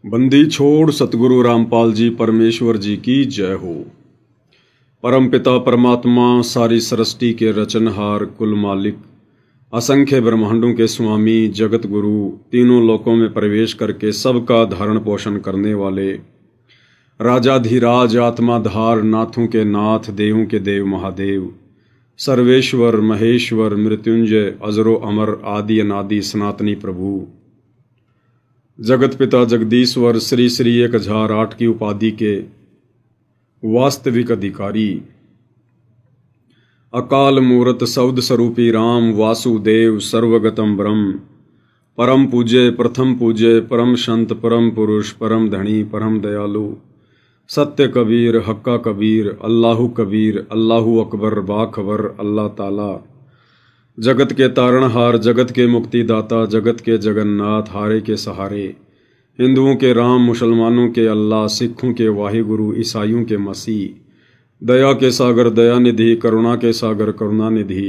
बंदी छोड़ सतगुरु रामपाल जी परमेश्वर जी की जय हो। परम पिता परमात्मा सारी सृष्टि के रचनहार कुल मालिक असंख्य ब्रह्मांडों के स्वामी जगत गुरु तीनों लोकों में प्रवेश करके सबका धारण पोषण करने वाले राजाधिराज आत्माधार नाथों के नाथ देवों के देव महादेव सर्वेश्वर महेश्वर मृत्युंजय अजरो अमर आदि अनादि सनातनी प्रभु जगत पिता जगदीश्वर श्री श्री 1008 की उपाधि के वास्तविक अधिकारी अकाल मूर्त शब्द स्वरूपी राम वासुदेव सर्वगतम ब्रह्म परम पूज्य प्रथम पूज्य परम संत परम पुरुष परम धनी परम दयालु सत्य कबीर हक्का कबीर अल्लाहु अकबर बाखबर अल्लाह ताला जगत के तारणहार जगत के मुक्तिदाता जगत के जगन्नाथ हारे के सहारे हिंदुओं के राम मुसलमानों के अल्लाह सिखों के वाहिगुरु ईसाइयों के मसीह दया के सागर दयानिधि करुणा के सागर करुणानिधि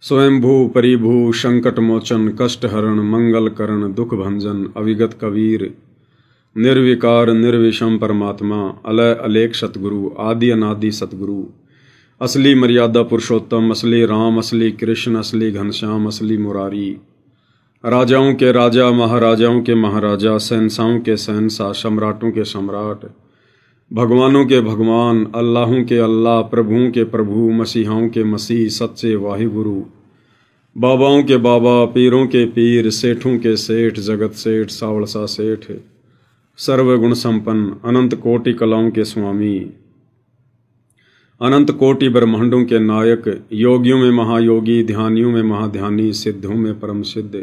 स्वयंभू परिभू संकट मोचन कष्ट हरण मंगल करण दुख भंजन अविगत कबीर निर्विकार निर्विषम परमात्मा अलय अलेख सतगुरु आदि अनादि सतगुरु असली मर्यादा पुरुषोत्तम असली राम असली कृष्ण असली घनश्याम असली मुरारी राजाओं के राजा महाराजाओं के महाराजा शहंशाहों के शहंशाह सम्राटों के सम्राट भगवानों के भगवान अल्लाहों के अल्लाह प्रभुओं के प्रभु मसीहाओं के मसीह सच्चे वाहिगुरु बाबाओं के बाबा पीरों के पीर सेठों के सेठ जगत सेठ सावड़सा सेठ सर्वगुण संपन्न अनंत कोटि कलाओं के स्वामी अनंत कोटि ब्रह्मांडों के नायक योगियों में महायोगी ध्यानियों में महाध्यानी सिद्धों में परम सिद्ध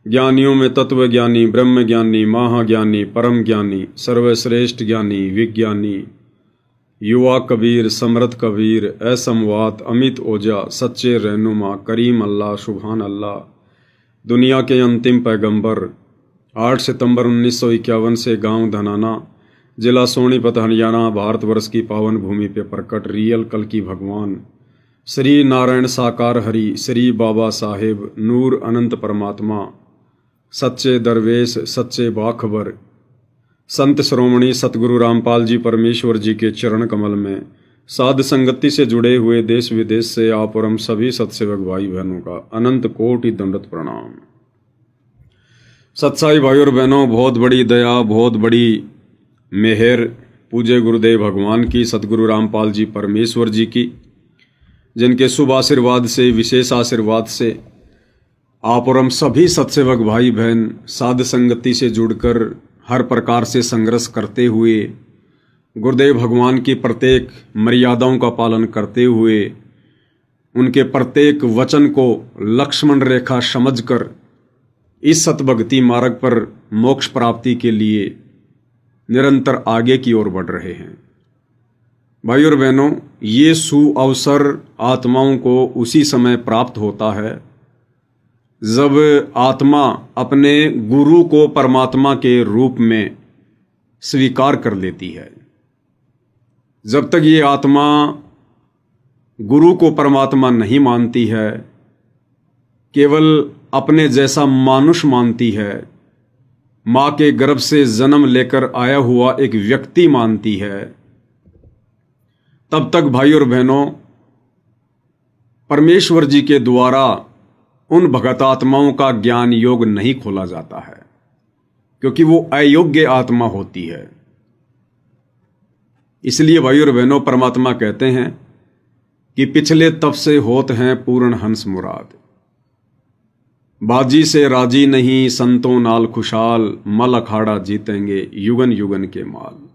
ज्ञानियों में तत्व ज्ञानी ब्रह्म ज्ञानी महाज्ञानी परम ज्ञानी सर्वश्रेष्ठ ज्ञानी विज्ञानी युवा कबीर समृद्ध कबीर असमवात अमित ओजा सच्चे रहनुमा करीम अल्लाह सुभान अल्लाह दुनिया के अंतिम पैगंबर 8 सितंबर 1951 से गांव धनाना जिला सोनीपत हरियाणा भारतवर्ष की पावन भूमि पे प्रकट रियल कल की भगवान श्री नारायण साकार हरि श्री बाबा साहेब नूर अनंत परमात्मा सच्चे दरवेश सच्चे बाखबर संत श्रोमणी सतगुरु रामपाल जी परमेश्वर जी के चरण कमल में साध संगति से जुड़े हुए देश विदेश से आप और हम सभी सत्सेवक भाई बहनों का अनंत कोटि दंडवत प्रणाम। सत्साई भाई और बहनों, बहुत बड़ी दया बहुत बड़ी मेहर पूज्य गुरुदेव भगवान की सतगुरु रामपाल जी परमेश्वर जी की, जिनके शुभ आशीर्वाद से विशेष आशीर्वाद से आप और हम सभी सत्सेवक भाई बहन साध संगति से जुड़कर हर प्रकार से संघर्ष करते हुए गुरुदेव भगवान की प्रत्येक मर्यादाओं का पालन करते हुए उनके प्रत्येक वचन को लक्ष्मण रेखा समझकर इस सतभक्ति मार्ग पर मोक्ष प्राप्ति के लिए निरंतर आगे की ओर बढ़ रहे हैं। भाई और बहनों, ये सुअवसर आत्माओं को उसी समय प्राप्त होता है जब आत्मा अपने गुरु को परमात्मा के रूप में स्वीकार कर लेती है। जब तक ये आत्मा गुरु को परमात्मा नहीं मानती है, केवल अपने जैसा मानुष मानती है, मां के गर्भ से जन्म लेकर आया हुआ एक व्यक्ति मानती है, तब तक भाई और बहनों परमेश्वर जी के द्वारा उन भगत आत्माओं का ज्ञान योग नहीं खोला जाता है, क्योंकि वो अयोग्य आत्मा होती है। इसलिए भाई और बहनों परमात्मा कहते हैं कि पिछले तब से होत हैं पूर्ण हंस मुराद, बाजी से राजी नहीं संतों नाल खुशाल, मल अखाड़ा जीतेंगे युगन युगन के माल।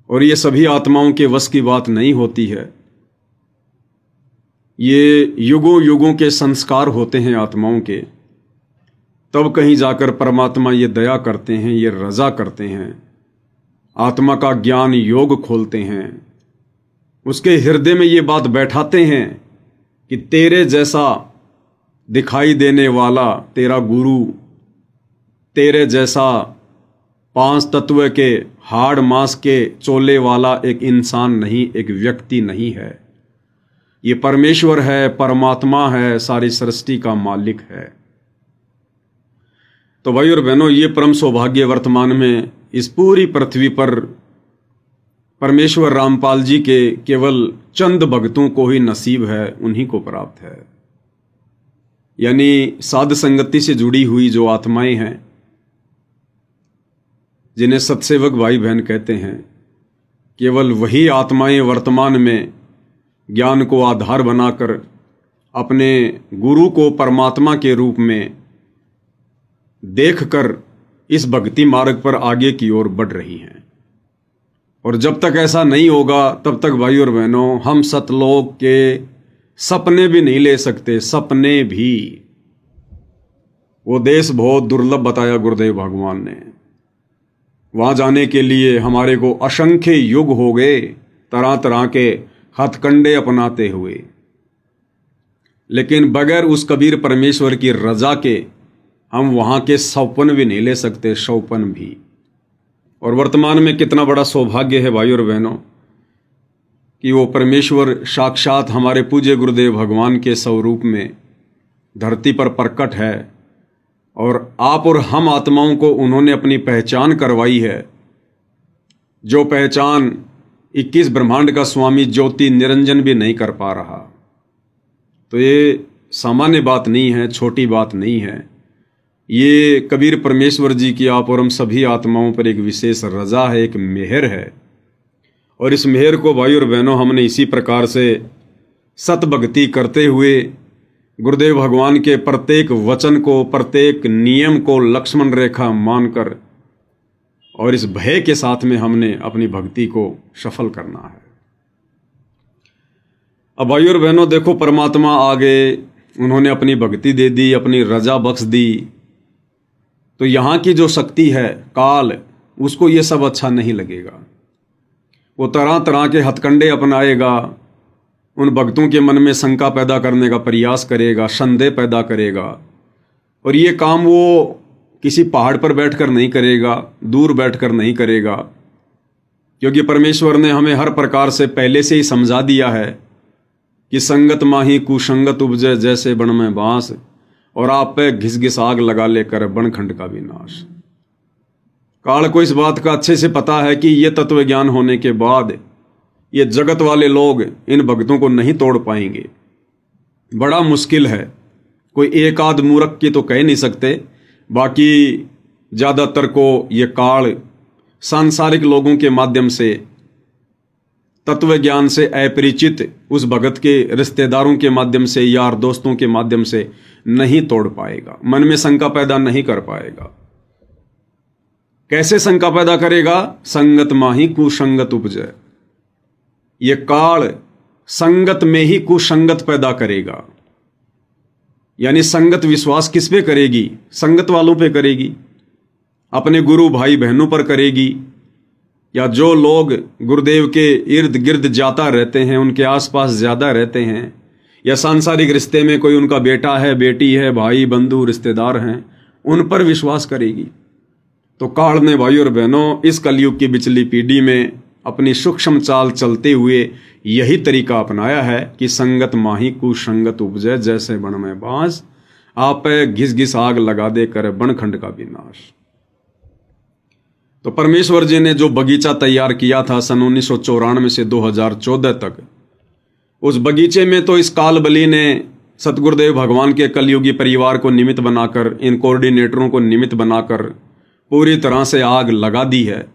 और ये सभी आत्माओं के वश की बात नहीं होती है, ये युगों युगों के संस्कार होते हैं आत्माओं के। तब कहीं जाकर परमात्मा ये दया करते हैं, ये रजा करते हैं, आत्मा का ज्ञान योग खोलते हैं, उसके हृदय में ये बात बैठाते हैं कि तेरे जैसा दिखाई देने वाला तेरा गुरु, तेरे जैसा 5 तत्व के हाड़ मांस के चोले वाला एक इंसान नहीं, एक व्यक्ति नहीं है। ये परमेश्वर है, परमात्मा है, सारी सृष्टि का मालिक है। तो भाई और बहनों, ये परम सौभाग्य वर्तमान में इस पूरी पृथ्वी पर परमेश्वर रामपाल जी के केवल चंद भक्तों को ही नसीब है, उन्हीं को प्राप्त है। यानी साध संगति से जुड़ी हुई जो आत्माएं हैं, जिन्हें सत्सेवक भाई बहन कहते हैं, केवल वही आत्माएं वर्तमान में ज्ञान को आधार बनाकर अपने गुरु को परमात्मा के रूप में देखकर इस भक्ति मार्ग पर आगे की ओर बढ़ रही हैं। और जब तक ऐसा नहीं होगा तब तक भाई और बहनों, हम सतलोक के सपने भी नहीं ले सकते, सपने भी। वो देश बहुत दुर्लभ बताया गुरुदेव भगवान ने। वहां जाने के लिए हमारे को असंख्य युग हो गए, तरह तरह के हथकंडे अपनाते हुए, लेकिन बगैर उस कबीर परमेश्वर की रजा के हम वहां के सौपन भी नहीं ले सकते, सौपन भी। और वर्तमान में कितना बड़ा सौभाग्य है भाई और बहनों कि वो परमेश्वर साक्षात हमारे पूज्य गुरुदेव भगवान के स्वरूप में धरती पर प्रकट है, और आप और हम आत्माओं को उन्होंने अपनी पहचान करवाई है, जो पहचान 21 ब्रह्मांड का स्वामी ज्योति निरंजन भी नहीं कर पा रहा। तो ये सामान्य बात नहीं है, छोटी बात नहीं है। ये कबीर परमेश्वर जी की आप और हम सभी आत्माओं पर एक विशेष रजा है, एक मेहर है। और इस मेहर को भाई और बहनों, हमने इसी प्रकार से सतभक्ति करते हुए गुरुदेव भगवान के प्रत्येक वचन को, प्रत्येक नियम को लक्ष्मण रेखा मानकर और इस भय के साथ में हमने अपनी भक्ति को सफल करना है। अब भाई और बहनों देखो, परमात्मा आ गए, उन्होंने अपनी भक्ति दे दी, अपनी रजा बख्श दी। तो यहां की जो शक्ति है काल, उसको ये सब अच्छा नहीं लगेगा। वो तरह तरह के हथकंडे अपनाएगा, उन भक्तों के मन में शंका पैदा करने का प्रयास करेगा, संदेह पैदा करेगा। और ये काम वो किसी पहाड़ पर बैठकर नहीं करेगा, दूर बैठकर नहीं करेगा, क्योंकि परमेश्वर ने हमें हर प्रकार से पहले से ही समझा दिया है कि संगत माही कुसंगत उपजे जैसे बन में बांस, और आप पे घिस घिस आग लगा लेकर बनखंड का विनाश। काल को इस बात का अच्छे से पता है कि ये तत्व ज्ञान होने के बाद ये जगत वाले लोग इन भक्तों को नहीं तोड़ पाएंगे। बड़ा मुश्किल है, कोई एक आध मूर्ख की तो कह नहीं सकते, बाकी ज्यादातर को ये काल सांसारिक लोगों के माध्यम से, तत्व ज्ञान से अपरिचित उस भगत के रिश्तेदारों के माध्यम से, यार दोस्तों के माध्यम से नहीं तोड़ पाएगा, मन में शंका पैदा नहीं कर पाएगा। कैसे शंका पैदा करेगा? संगत माही कुसंगत उपजे। ये काल संगत में ही कुसंगत पैदा करेगा। यानी संगत विश्वास किस पे करेगी? संगत वालों पे करेगी, अपने गुरु भाई बहनों पर करेगी, या जो लोग गुरुदेव के इर्द गिर्द जाता रहते हैं, उनके आसपास ज्यादा रहते हैं, या सांसारिक रिश्ते में कोई उनका बेटा है, बेटी है, भाई बंधु रिश्तेदार हैं, उन पर विश्वास करेगी। तो काल ने भाई और बहनों इस कलयुग की बिचली पीढ़ी में अपनी सूक्ष्म चाल चलते हुए यही तरीका अपनाया है कि संगत माही कुसंगत उपजे जैसे बन में बांस, आप घिस घिस आग लगा दे कर बनखंड का विनाश। तो परमेश्वर जी ने जो बगीचा तैयार किया था सन 1994 से 2014 तक, उस बगीचे में तो इस काल बली ने सतगुरुदेव भगवान के कलयुगी परिवार को निमित्त बनाकर, इन कोऑर्डिनेटरों को निमित्त बनाकर पूरी तरह से आग लगा दी है।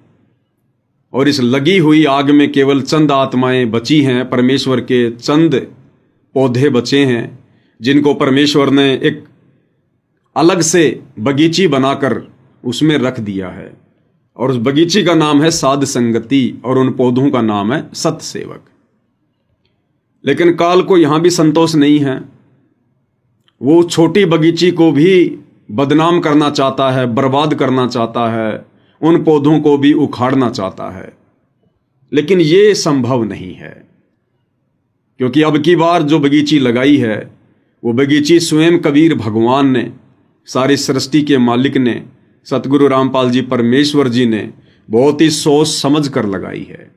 और इस लगी हुई आग में केवल चंद आत्माएं बची हैं, परमेश्वर के चंद पौधे बचे हैं, जिनको परमेश्वर ने एक अलग से बगीची बनाकर उसमें रख दिया है। और उस बगीची का नाम है साध संगति, और उन पौधों का नाम है सतसेवक। लेकिन काल को यहां भी संतोष नहीं है, वो छोटी बगीची को भी बदनाम करना चाहता है, बर्बाद करना चाहता है, उन पौधों को भी उखाड़ना चाहता है। लेकिन ये संभव नहीं है, क्योंकि अब की बार जो बगीची लगाई है वो बगीची स्वयं कबीर भगवान ने, सारी सृष्टि के मालिक ने, सतगुरु रामपाल जी परमेश्वर जी ने बहुत ही सोच समझ कर लगाई है।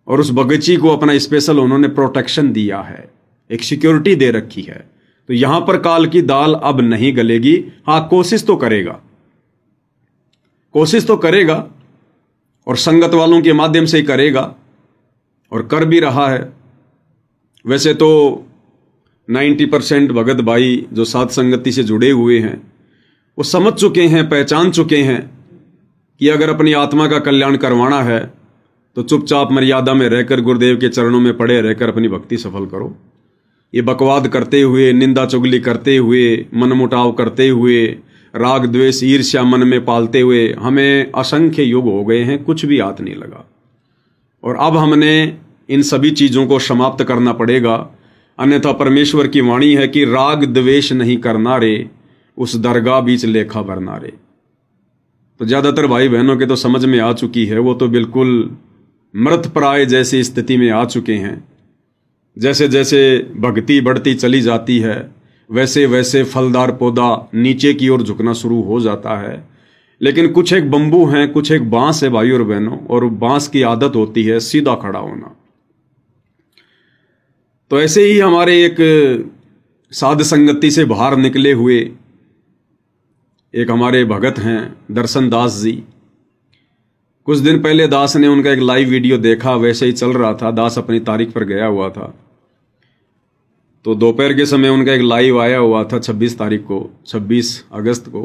और उस बगीची को अपना स्पेशल उन्होंने प्रोटेक्शन दिया है, एक सिक्योरिटी दे रखी है। तो यहां पर काल की दाल अब नहीं गलेगी। हाँ, कोशिश तो करेगा, कोशिश तो करेगा और संगत वालों के माध्यम से ही करेगा और कर भी रहा है। वैसे तो 90% भगत भाई जो साध संगति से जुड़े हुए हैं वो समझ चुके हैं, पहचान चुके हैं कि अगर अपनी आत्मा का कल्याण करवाना है तो चुपचाप मर्यादा में रहकर गुरुदेव के चरणों में पड़े रहकर अपनी भक्ति सफल करो। ये बकवाद करते हुए, निंदा चुगली करते हुए, मनमुटाव करते हुए, राग द्वेष ईर्ष्या मन में पालते हुए हमें असंख्य युग हो गए हैं, कुछ भी हाथ नहीं लगा। और अब हमने इन सभी चीजों को समाप्त करना पड़ेगा, अन्यथा परमेश्वर की वाणी है कि राग द्वेष नहीं करना रे, उस दरगाह बीच लेखा भरना रे। तो ज्यादातर भाई बहनों के तो समझ में आ चुकी है, वो तो बिल्कुल मृत प्राय जैसी स्थिति में आ चुके हैं। जैसे जैसे भक्ति बढ़ती चली जाती है वैसे वैसे फलदार पौधा नीचे की ओर झुकना शुरू हो जाता है। लेकिन कुछ एक बंबू हैं, कुछ एक बांस है भाई और बहनों, और बांस की आदत होती है सीधा खड़ा होना। तो ऐसे ही हमारे एक साध संगति से बाहर निकले हुए एक हमारे भगत हैं दर्शन दास जी। कुछ दिन पहले दास ने उनका एक लाइव वीडियो देखा, वैसे ही चल रहा था, दास अपनी तारीख पर गया हुआ था। तो दोपहर के समय उनका एक लाइव आया हुआ था 26 तारीख को, 26 अगस्त को।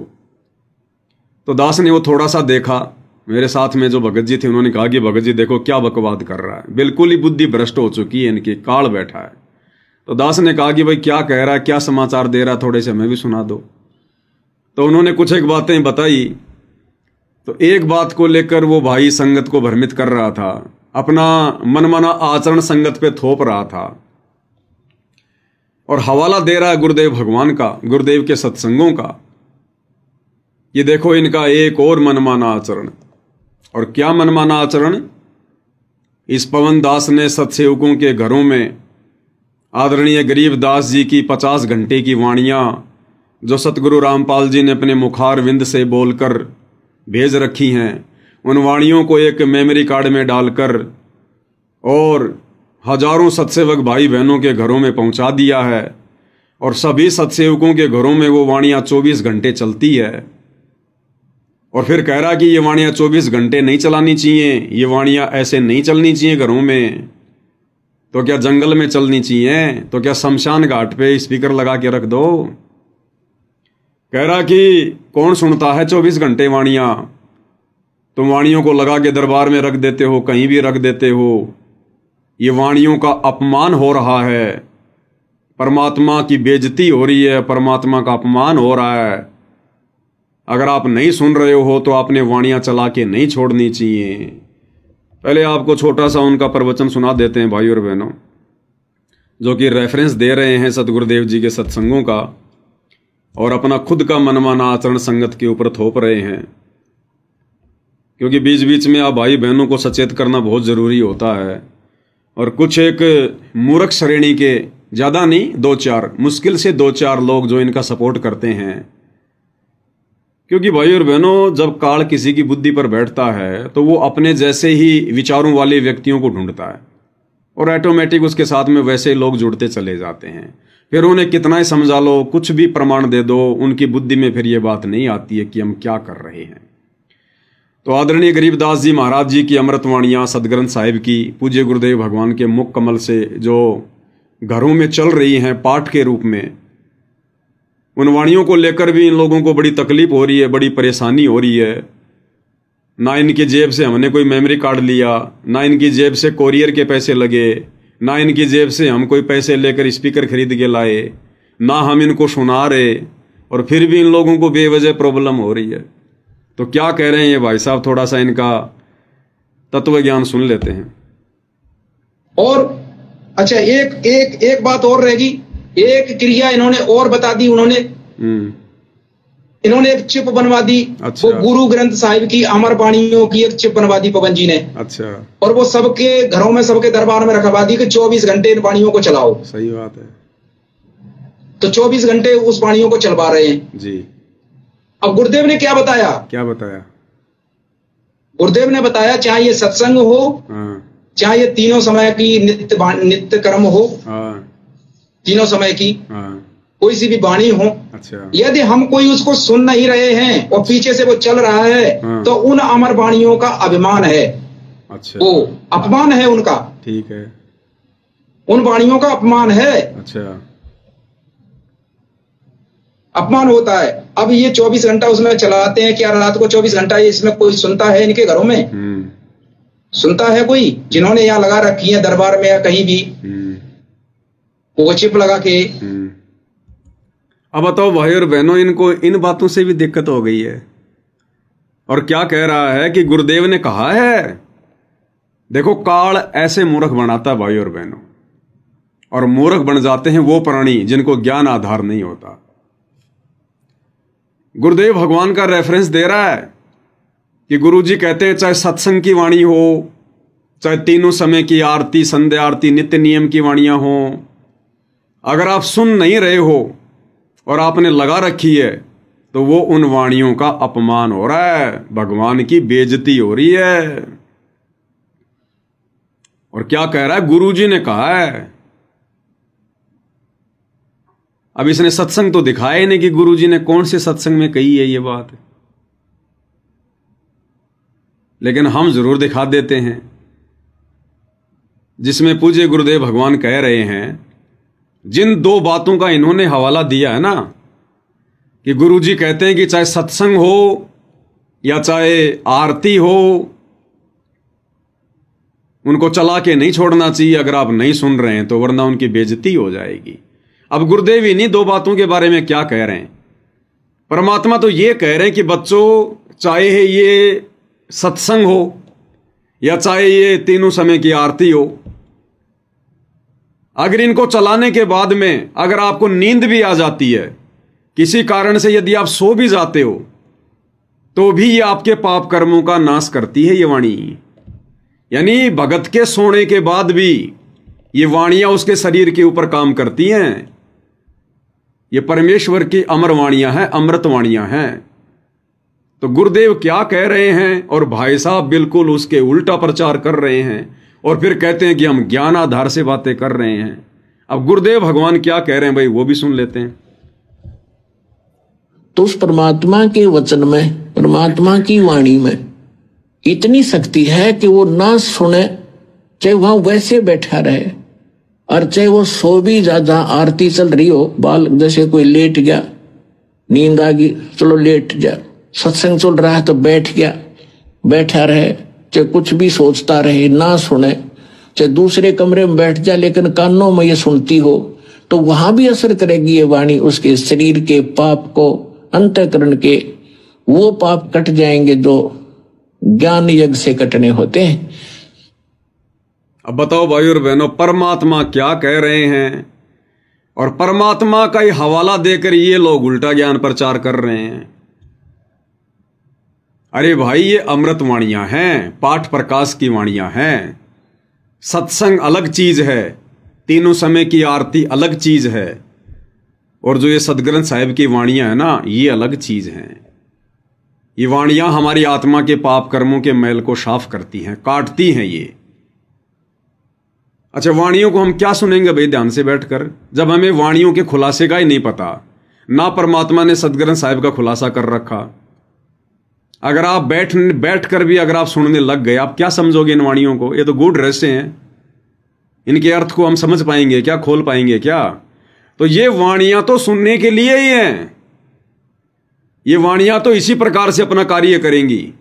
तो दास ने वो थोड़ा सा देखा। मेरे साथ में जो भगत जी थे उन्होंने कहा कि भगत जी देखो क्या बकवाद कर रहा है, बिल्कुल ही बुद्धि भ्रष्ट हो चुकी है, इनकी काल बैठा है। तो दास ने कहा कि भाई क्या कह रहा है, क्या समाचार दे रहा है, थोड़े से हमें भी सुना दो। तो उन्होंने कुछ एक बातें बताई। तो एक बात को लेकर वो भाई संगत को भ्रमित कर रहा था, अपना मनमाना आचरण संगत पे थोप रहा था और हवाला दे रहा है गुरुदेव भगवान का, गुरुदेव के सत्संगों का। ये देखो इनका एक और मनमाना आचरण। और क्या मनमाना आचरण? इस पवन दास ने सत्सेवकों के घरों में आदरणीय गरीबदास जी की 50 घंटे की वाणियां जो सतगुरु रामपाल जी ने अपने मुखार विंद से बोलकर भेज रखी हैं, उन वाणियों को एक मेमोरी कार्ड में डालकर और हजारों सत्सेवक भाई बहनों के घरों में पहुंचा दिया है। और सभी सत्सेवकों के घरों में वो वाणियां 24 घंटे चलती है। और फिर कह रहा कि ये वाणियां 24 घंटे नहीं चलानी चाहिए, ये वाणियां ऐसे नहीं चलनी चाहिए घरों में। तो क्या जंगल में चलनी चाहिए? तो क्या शमशान घाट पे स्पीकर लगा के रख दो? कह रहा कि कौन सुनता है 24 घंटे वाणियां? तुम वाणियों को लगा के दरबार में रख देते हो, कहीं भी रख देते हो। ये वाणियों का अपमान हो रहा है, परमात्मा की बेइज्जती हो रही है, परमात्मा का अपमान हो रहा है। अगर आप नहीं सुन रहे हो तो आपने वाणियां चला के नहीं छोड़नी चाहिए। पहले आपको छोटा सा उनका प्रवचन सुना देते हैं भाई और बहनों, जो कि रेफरेंस दे रहे हैं सतगुरुदेव जी के सत्संगों का, और अपना खुद का मनमाना आचरण संगत के ऊपर थोप रहे हैं। क्योंकि बीच बीच में आप भाई बहनों को सचेत करना बहुत जरूरी होता है। और कुछ एक मूर्ख श्रेणी के, ज्यादा नहीं, 2-4, मुश्किल से 2-4 लोग जो इनका सपोर्ट करते हैं। क्योंकि भाई और बहनों, जब काल किसी की बुद्धि पर बैठता है तो वो अपने जैसे ही विचारों वाले व्यक्तियों को ढूंढता है और ऑटोमेटिक उसके साथ में वैसे लोग जुड़ते चले जाते हैं। फिर उन्हें कितना ही समझा लो, कुछ भी प्रमाण दे दो, उनकी बुद्धि में फिर ये बात नहीं आती है कि हम क्या कर रहे हैं। तो आदरणीय गरीबदास जी महाराज जी की अमृतवाणियां, सदग्रंथ साहिब की, पूज्य गुरुदेव भगवान के मुख कमल से जो घरों में चल रही हैं पाठ के रूप में, उन वाणियों को लेकर भी इन लोगों को बड़ी तकलीफ हो रही है, बड़ी परेशानी हो रही है। ना इनकी जेब से हमने कोई मेमोरी कार्ड लिया, ना इनकी जेब से कोरियर के पैसे लगे, ना इनकी जेब से हम कोई पैसे लेकर स्पीकर खरीद के लाए, ना हम इनको सुना रहे, और फिर भी इन लोगों को बेवजह प्रॉब्लम हो रही है। तो क्या कह रहे हैं ये भाई साहब, थोड़ा सा इनका तत्व ज्ञान सुन लेते हैं। और अच्छा, एक बात और रहेगी, एक क्रिया इन्होंने और बता दी। इन्होंने एक चिप बनवा दी। अच्छा। वो गुरु ग्रंथ साहिब की अमर वाणियों की एक चिप बनवा दी पवन जी ने। अच्छा। और वो सबके घरों में, सबके दरबार में रखवा दी कि 24 घंटे इन वाणियों को चलाओ। सही बात है। तो 24 घंटे उस वाणियों को चलवा रहे हैं जी। अब गुरुदेव ने क्या बताया? गुरुदेव ने बताया, चाहे ये सत्संग हो, चाहे ये तीनों समय की नित्य कर्म हो, तीनों समय की कोई सी भी वाणी हो, अच्छा। यदि हम कोई उसको सुन नहीं रहे हैं और पीछे से वो चल रहा है, तो उन अमर वाणियों का अभिमान है। अच्छा। वो अपमान है उनका। ठीक है। उन वाणियों का अपमान है। अच्छा। अपमान होता है। अब ये 24 घंटा उसमें चलाते हैं, क्या रात को 24 घंटा इसमें कोई सुनता है इनके घरों में? सुनता है कोई? जिन्होंने यहाँ लगा रखी है दरबार में या कहीं भी वो चिप लगा के। अब बताओ भाई और बहनों, इनको इन बातों से भी दिक्कत हो गई है। और क्या कह रहा है कि गुरुदेव ने कहा है। देखो, काल ऐसे मूर्ख बनाता है भाई और बहनों, और मूर्ख बन जाते हैं वो प्राणी जिनको ज्ञान आधार नहीं होता। गुरुदेव भगवान का रेफरेंस दे रहा है कि गुरुजी कहते हैं चाहे सत्संग की वाणी हो, चाहे तीनों समय की आरती, संध्या आरती, नित्य नियम की वाणियां हो, अगर आप सुन नहीं रहे हो और आपने लगा रखी है तो वो उन वाणियों का अपमान हो रहा है, भगवान की बेइज्जती हो रही है। और क्या कह रहा है? गुरुजी ने कहा है। अब इसने सत्संग तो दिखाया ही नहीं कि गुरुजी ने कौन से सत्संग में कही है ये बात, लेकिन हम जरूर दिखा देते हैं, जिसमें पूज्य गुरुदेव भगवान कह रहे हैं, जिन दो बातों का इन्होंने हवाला दिया है ना, कि गुरुजी कहते हैं कि चाहे सत्संग हो या चाहे आरती हो, उनको चला के नहीं छोड़ना चाहिए अगर आप नहीं सुन रहे हैं तो, वरना उनकी बेइज्जती हो जाएगी। अब गुरुदेव इन्हीं दो बातों के बारे में क्या कह रहे हैं? परमात्मा तो ये कह रहे हैं कि बच्चों, चाहे ये सत्संग हो या चाहे ये तीनों समय की आरती हो, अगर इनको चलाने के बाद में अगर आपको नींद भी आ जाती है, किसी कारण से यदि आप सो भी जाते हो, तो भी ये आपके पाप कर्मों का नाश करती है ये वाणी। यानी भगत के सोने के बाद भी ये वाणियां उसके शरीर के ऊपर काम करती हैं। ये परमेश्वर की अमर वाणियां हैं, अमृत वाणियां हैं। तो गुरुदेव क्या कह रहे हैं और भाई साहब बिल्कुल उसके उल्टा प्रचार कर रहे हैं, और फिर कहते हैं कि हम ज्ञान आधार से बातें कर रहे हैं। अब गुरुदेव भगवान क्या कह रहे हैं भाई, वो भी सुन लेते हैं। तो उस परमात्मा के वचन में, परमात्मा की वाणी में इतनी शक्ति है कि वो ना सुने, चाहे वहां वैसे बैठा रहे, और चाहे वो सो भी ज्यादा, आरती चल रही हो, बाल जैसे कोई लेट गया, नींद आ गई, चलो लेट जा, सत्संग चल रहा है तो बैठ गया, बैठा रहे, चाहे कुछ भी सोचता रहे, ना सुने, चाहे दूसरे कमरे में बैठ जा लेकिन कानों में ये सुनती हो, तो वहां भी असर करेगी ये वाणी, उसके शरीर के पाप को, अंतःकरण के वो पाप कट जाएंगे जो ज्ञान यज्ञ से कटने होते हैं। अब बताओ भाई और बहनों, परमात्मा क्या कह रहे हैं, और परमात्मा का ही हवाला देकर ये लोग उल्टा ज्ञान प्रचार कर रहे हैं। अरे भाई, ये अमृत वाणियां हैं, पाठ प्रकाश की वाणियां हैं। सत्संग अलग चीज है, तीनों समय की आरती अलग चीज है, और जो ये सदग्रंथ साहिब की वाणियां है ना, ये अलग चीज हैं। ये वाणियां हमारी आत्मा के पाप कर्मों के मैल को साफ करती हैं, काटती हैं ये। अच्छा, वाणियों को हम क्या सुनेंगे भाई ध्यान से बैठकर, जब हमें वाणियों के खुलासे का ही नहीं पता, ना परमात्मा ने सदग्रंथ साहिब का खुलासा कर रखा। अगर आप बैठ कर भी अगर आप सुनने लग गए, आप क्या समझोगे इन वाणियों को? ये तो गूढ़ रहस्य हैं, इनके अर्थ को हम समझ पाएंगे क्या, खोल पाएंगे क्या? तो ये वाणियां तो सुनने के लिए ही हैं, ये वाणियां तो इसी प्रकार से अपना कार्य करेंगी।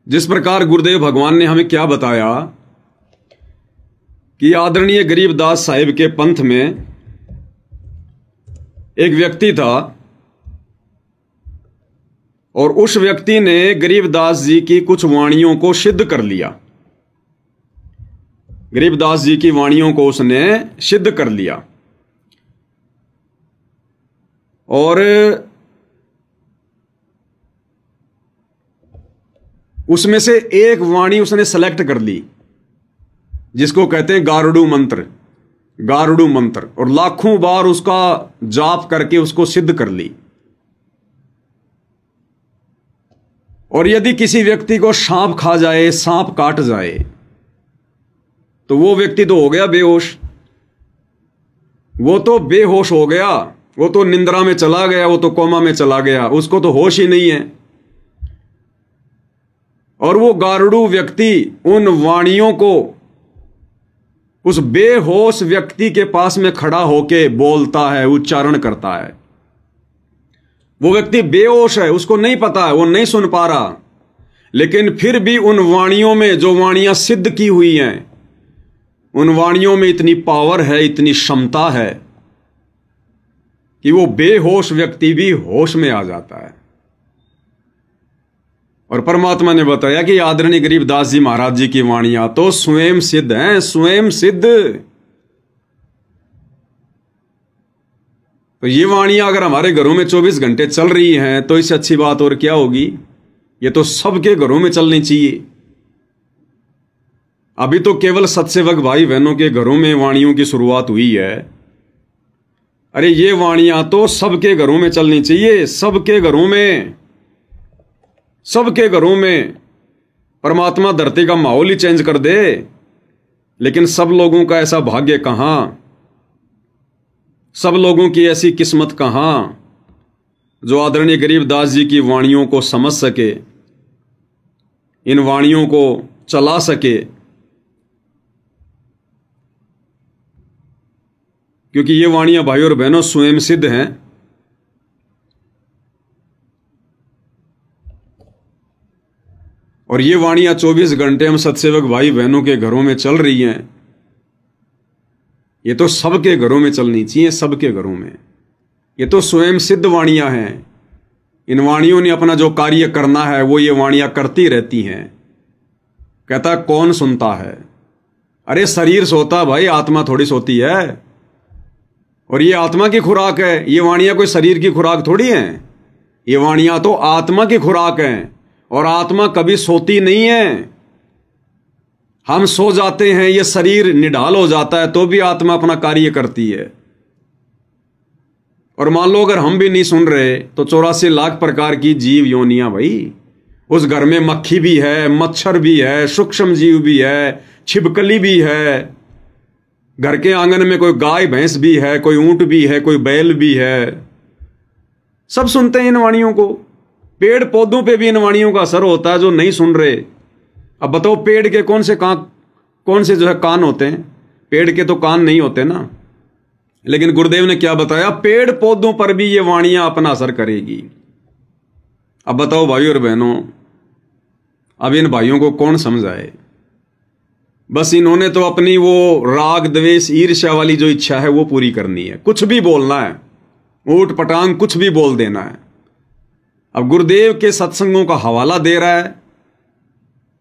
जिस प्रकार गुरुदेव भगवान ने हमें क्या बताया कि आदरणीय गरीबदास साहिब के पंथ में एक व्यक्ति था, और उस व्यक्ति ने गरीबदास जी की कुछ वाणियों को सिद्ध कर लिया। गरीबदास जी की वाणियों को उसने सिद्ध कर लिया, और उसमें से एक वाणी उसने सेलेक्ट कर ली, जिसको कहते हैं गारुड़ू मंत्र। गारुड़ू मंत्र, और लाखों बार उसका जाप करके उसको सिद्ध कर ली। और यदि किसी व्यक्ति को सांप खा जाए, सांप काट जाए, तो वो व्यक्ति तो हो गया बेहोश, वो तो बेहोश हो गया, वो तो निंद्रा में चला गया, वो तो कोमा में चला गया, उसको तो होश ही नहीं है। और वो गारुड़ू व्यक्ति उन वाणियों को उस बेहोश व्यक्ति के पास में खड़ा होके बोलता है, उच्चारण करता है। वो व्यक्ति बेहोश है, उसको नहीं पता है, वो नहीं सुन पा रहा, लेकिन फिर भी उन वाणियों में, जो वाणियां सिद्ध की हुई हैं, उन वाणियों में इतनी पावर है, इतनी क्षमता है कि वो बेहोश व्यक्ति भी होश में आ जाता है। और परमात्मा ने बताया कि आदरणीय गरीबदास जी महाराज जी की वाणियां तो स्वयं सिद्ध हैं, स्वयं सिद्ध। तो ये वाणियां अगर हमारे घरों में 24 घंटे चल रही हैं तो इससे अच्छी बात और क्या होगी। ये तो सबके घरों में चलनी चाहिए। अभी तो केवल सत्सेवक भाई बहनों के घरों में वाणियों की शुरुआत हुई है। अरे ये वाणियां तो सबके घरों में चलनी चाहिए, सबके घरों में, सबके घरों में। परमात्मा धरती का माहौल ही चेंज कर दे, लेकिन सब लोगों का ऐसा भाग्य कहां, सब लोगों की ऐसी किस्मत कहां जो आदरणीय गरीबदास जी की वाणियों को समझ सके, इन वाणियों को चला सके। क्योंकि ये वाणियां भाई और बहनों स्वयं सिद्ध हैं। और ये वाणियां 24 घंटे हम सत्सेवक भाई बहनों के घरों में चल रही हैं। ये तो सबके घरों में चलनी चाहिए, सबके घरों में। ये तो स्वयं सिद्ध वाणियां हैं। इन वाणियों ने अपना जो कार्य करना है वो ये वाणियां करती रहती हैं। कहता कौन सुनता है? अरे शरीर सोता भाई, आत्मा थोड़ी सोती है। और ये आत्मा की खुराक है। ये वाणियां कोई शरीर की खुराक थोड़ी है। ये वाणियां तो आत्मा की खुराक हैं। और आत्मा कभी सोती नहीं है। हम सो जाते हैं, ये शरीर निढाल हो जाता है, तो भी आत्मा अपना कार्य करती है। और मान लो अगर हम भी नहीं सुन रहे तो 84 लाख प्रकार की जीव योनियां भाई, उस घर में मक्खी भी है, मच्छर भी है, सूक्ष्म जीव भी है, छिपकली भी है, घर के आंगन में कोई गाय भैंस भी है, कोई ऊंट भी है, कोई बैल भी है। सब सुनते हैं इन वाणियों को। पेड़ पौधों पे भी इन वाणियों का असर होता है जो नहीं सुन रहे। अब बताओ पेड़ के कौन से जो है कान होते हैं? पेड़ के तो कान नहीं होते ना। लेकिन गुरुदेव ने क्या बताया? पेड़ पौधों पर भी ये वाणियां अपना असर करेगी। अब बताओ भाई और बहनों, अब इन भाइयों को कौन समझाए? बस इन्होंने तो अपनी वो राग द्वेष ईर्ष्या वाली जो इच्छा है वो पूरी करनी है। कुछ भी बोलना है, ऊट पटांग कुछ भी बोल देना है। अब गुरुदेव के सत्संगों का हवाला दे रहा है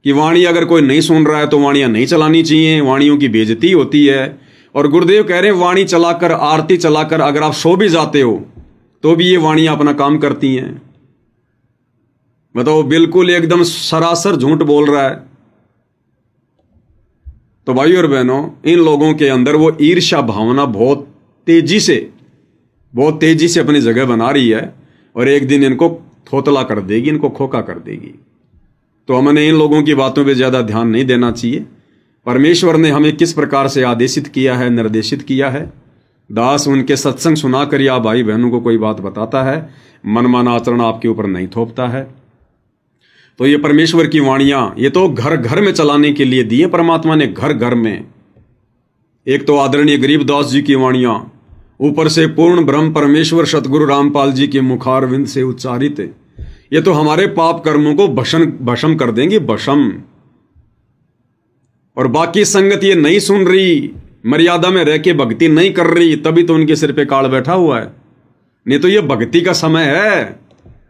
कि वाणी अगर कोई नहीं सुन रहा है तो वाणियां नहीं चलानी चाहिए, वाणियों की बेइज्जती होती है। और गुरुदेव कह रहे हैं वाणी चलाकर, आरती चलाकर अगर आप सो भी जाते हो तो भी ये वाणियां अपना काम करती हैं। बताओ, बिल्कुल एकदम सरासर झूठ बोल रहा है। तो भाई और बहनों, इन लोगों के अंदर वो ईर्ष्या भावना बहुत तेजी से अपनी जगह बना रही है और एक दिन इनको थोतला कर देगी, इनको खोखा कर देगी। तो हमें इन लोगों की बातों पे ज्यादा ध्यान नहीं देना चाहिए। परमेश्वर ने हमें किस प्रकार से आदेशित किया है, निर्देशित किया है। दास उनके सत्संग सुनाकर या भाई बहनों को कोई बात बताता है, मनमाना आचरण आपके ऊपर नहीं थोपता है। तो ये परमेश्वर की वाणियां, ये तो घर घर में चलाने के लिए दी है परमात्मा ने, घर घर में। एक तो आदरणीय गरीबदास जी की वाणियां, ऊपर से पूर्ण ब्रह्म परमेश्वर सतगुरु रामपाल जी के मुखारविंद से उच्चारित, ये तो हमारे पाप कर्मों को भस्म कर देंगी, भस्म। और बाकी संगत ये नहीं सुन रही, मर्यादा में रह के भक्ति नहीं कर रही, तभी तो उनके सिर पे काल बैठा हुआ है। नहीं तो ये भक्ति का समय है।